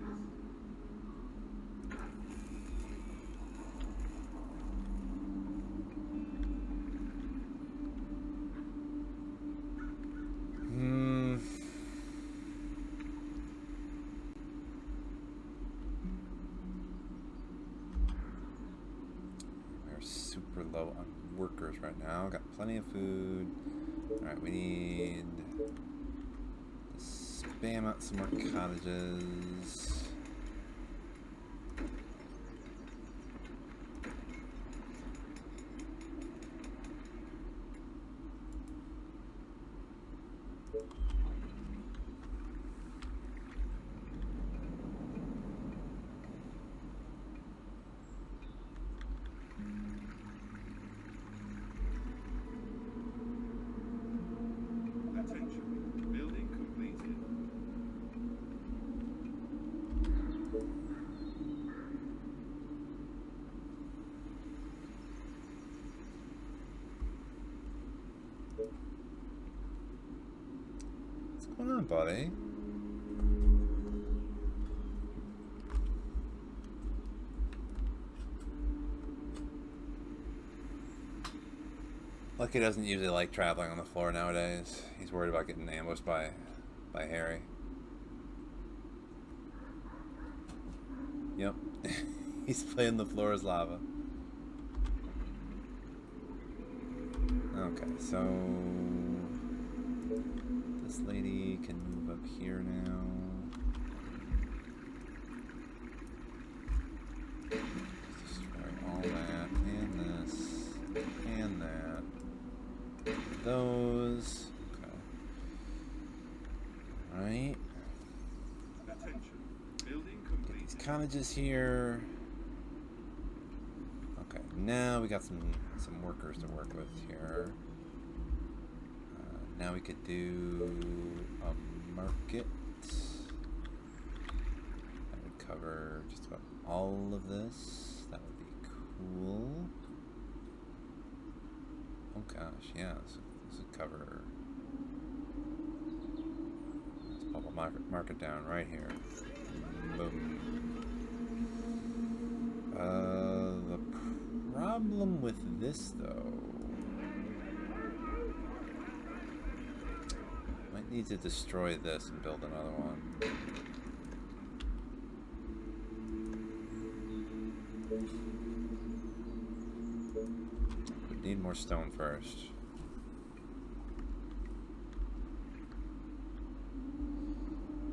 super low on workers right now. Got plenty of food. Alright, we need to spam out some more cottages. Attention. Building completed. What's going on, buddy? Lucky doesn't usually like traveling on the floor nowadays. He's worried about getting ambushed by Harry. Yep. He's playing the floor as lava. Okay, so this lady can move up here now. Destroy all that, and this, and that. Those. Okay. Alright. Attention. Building Get completed. these cottages here. Okay, now we got some workers to work with here. Now we could do a market. That would cover just about all of this. That would be cool. Oh gosh, yeah, this would cover. Let's pop a market down right here. Boom. The problem with this, though, might need to destroy this and build another one. We need more stone first.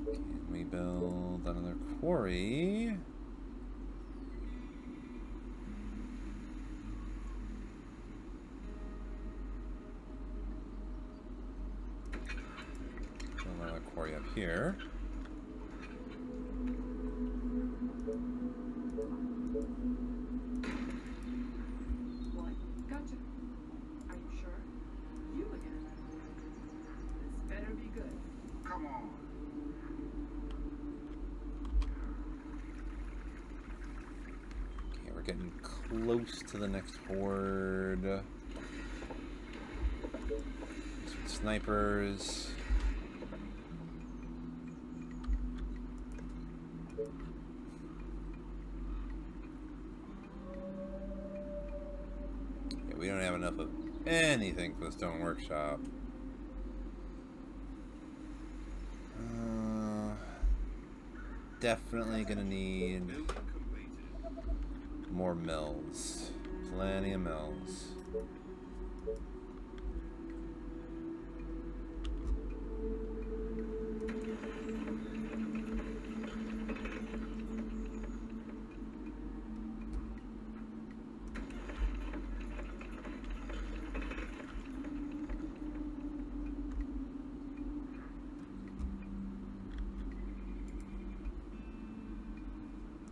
Can we build another quarry? Another quarry up here. What? Gotcha. Are you sure? You again. This better be good. Come on. Okay, we're getting close to the next horde. Some snipers. Yeah, we don't have enough of anything for the stone workshop. Definitely gonna need Building completed. more mills. Plenty of mills.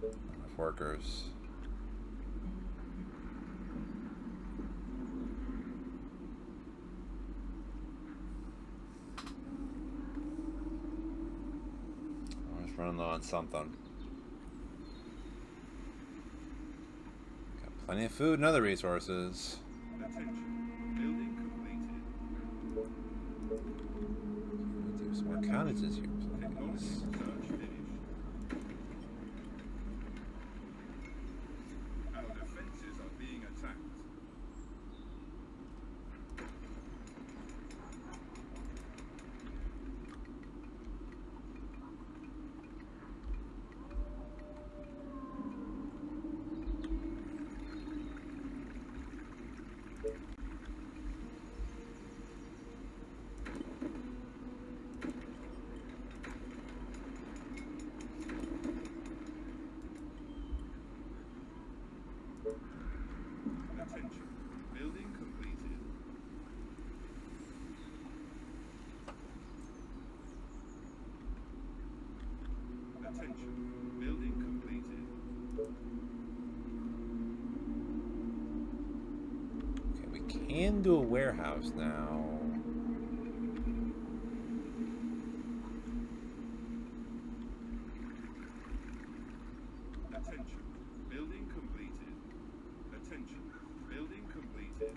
Enough workers. I'm just running low on something. Got plenty of food and other resources. Attention. Building completed. Do some more cottages here, Technology please. research finished. Our defenses are being attacked. Attention. Building completed. Okay, we can do a warehouse now. Attention. Building completed. Attention. Building completed.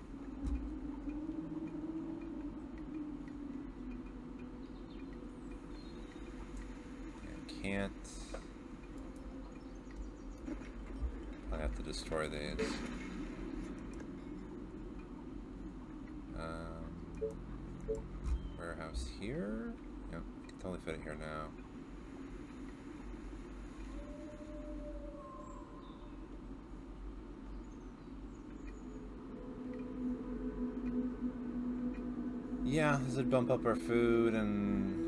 Can't. I have to destroy these. Warehouse here? Yep, can totally fit it here now. Yeah, this would bump up our food and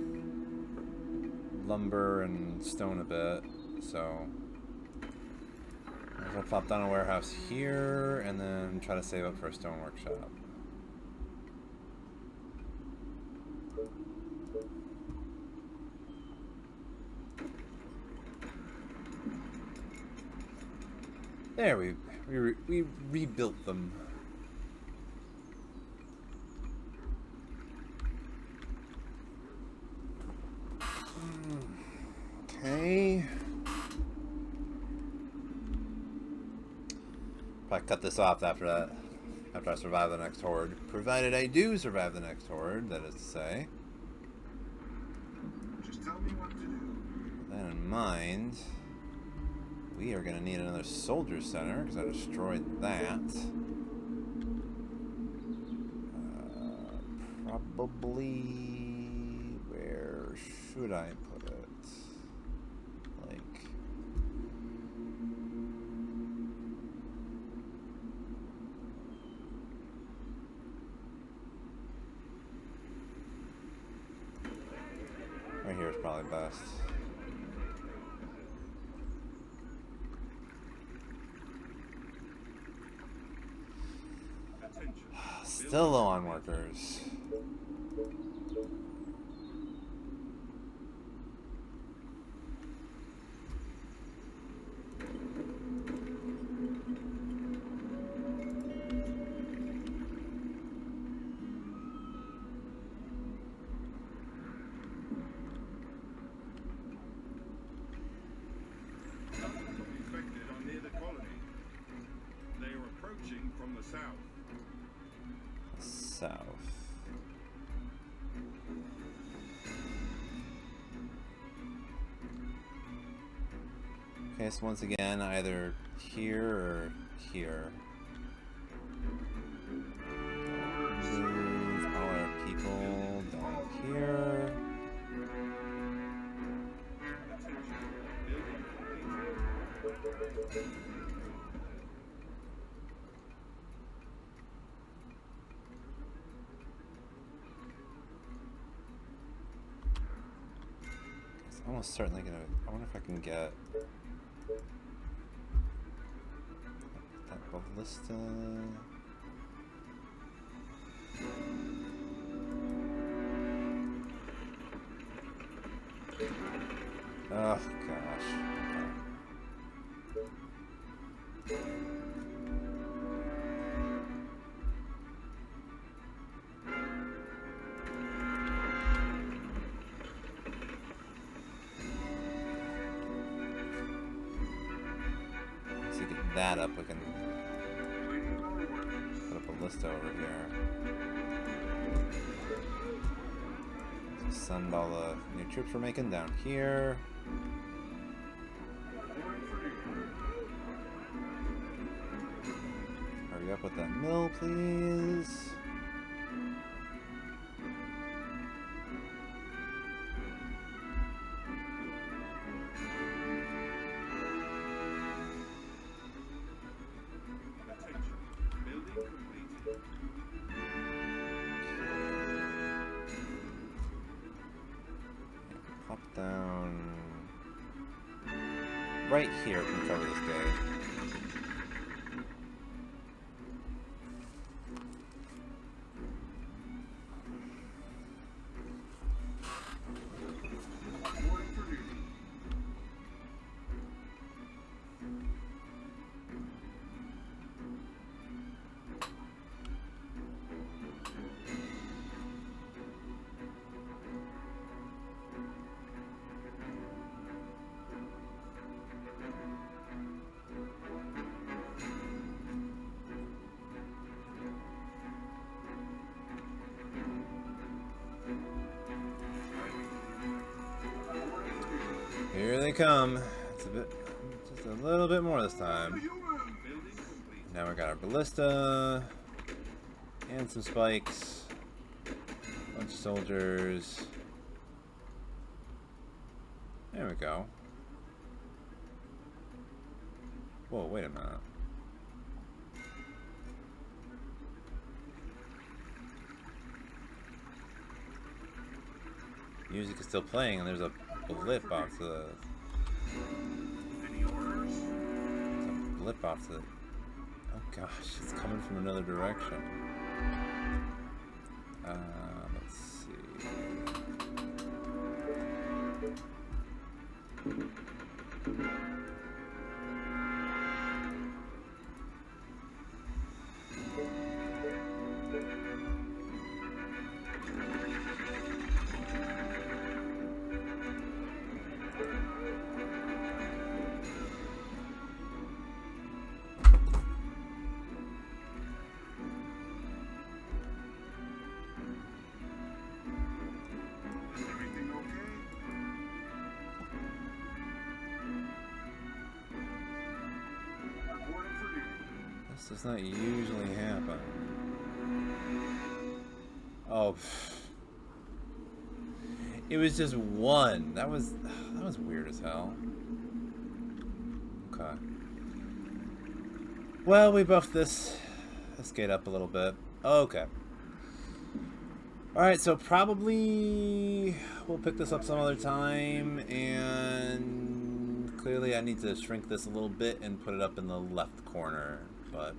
lumber and stone a bit, so I'll plop down a warehouse here and then try to save up for a stone workshop. There, we rebuilt them. Okay. Probably cut this off after that. After I survive the next horde. Provided I do survive the next horde, that is to say. Just tell me what to do. With that in mind, we are going to need another soldier center because I destroyed that. Probably. Where should I put it? Like. Right here is probably best. Still low on workers. Infected are near the colony. They are approaching from the south. South. Okay, so once again, either here or here. Move all our people down here. It's almost certainly gonna. I wonder if I can get that ballista. Oh gosh. Okay. Once you get that up, we can put a ballista over here. So send all the new troops we're making down here. Hurry up with that mill, please. Pop down right here can cover this gate. Here they come. It's a bit, just a little bit more this time. Building complete. Now we got our ballista and some spikes. Bunch of soldiers. There we go. Whoa, wait a minute. Music is still playing and there's a blip off to the... Any orders? There's a blip off to the... Oh gosh, it's coming from another direction. Let's see... Everything okay? Reporting for duty. This does not usually happen. Oh, pff. It was just one. That was weird as hell. Okay. Well, we buffed this gate up a little bit. Okay. Alright, so probably we'll pick this up some other time, and clearly I need to shrink this a little bit and put it up in the left corner, but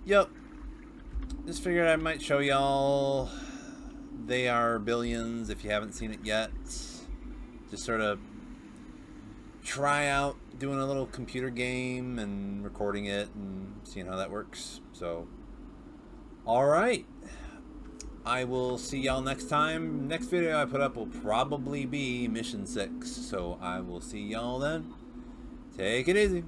yep. Just figured I might show y'all They Are Billions if you haven't seen it yet. Just sort of try out doing a little computer game and recording it and seeing how that works. So, alright. I will see y'all next time. Next video I put up will probably be Mission 6. So I will see y'all then. Take it easy.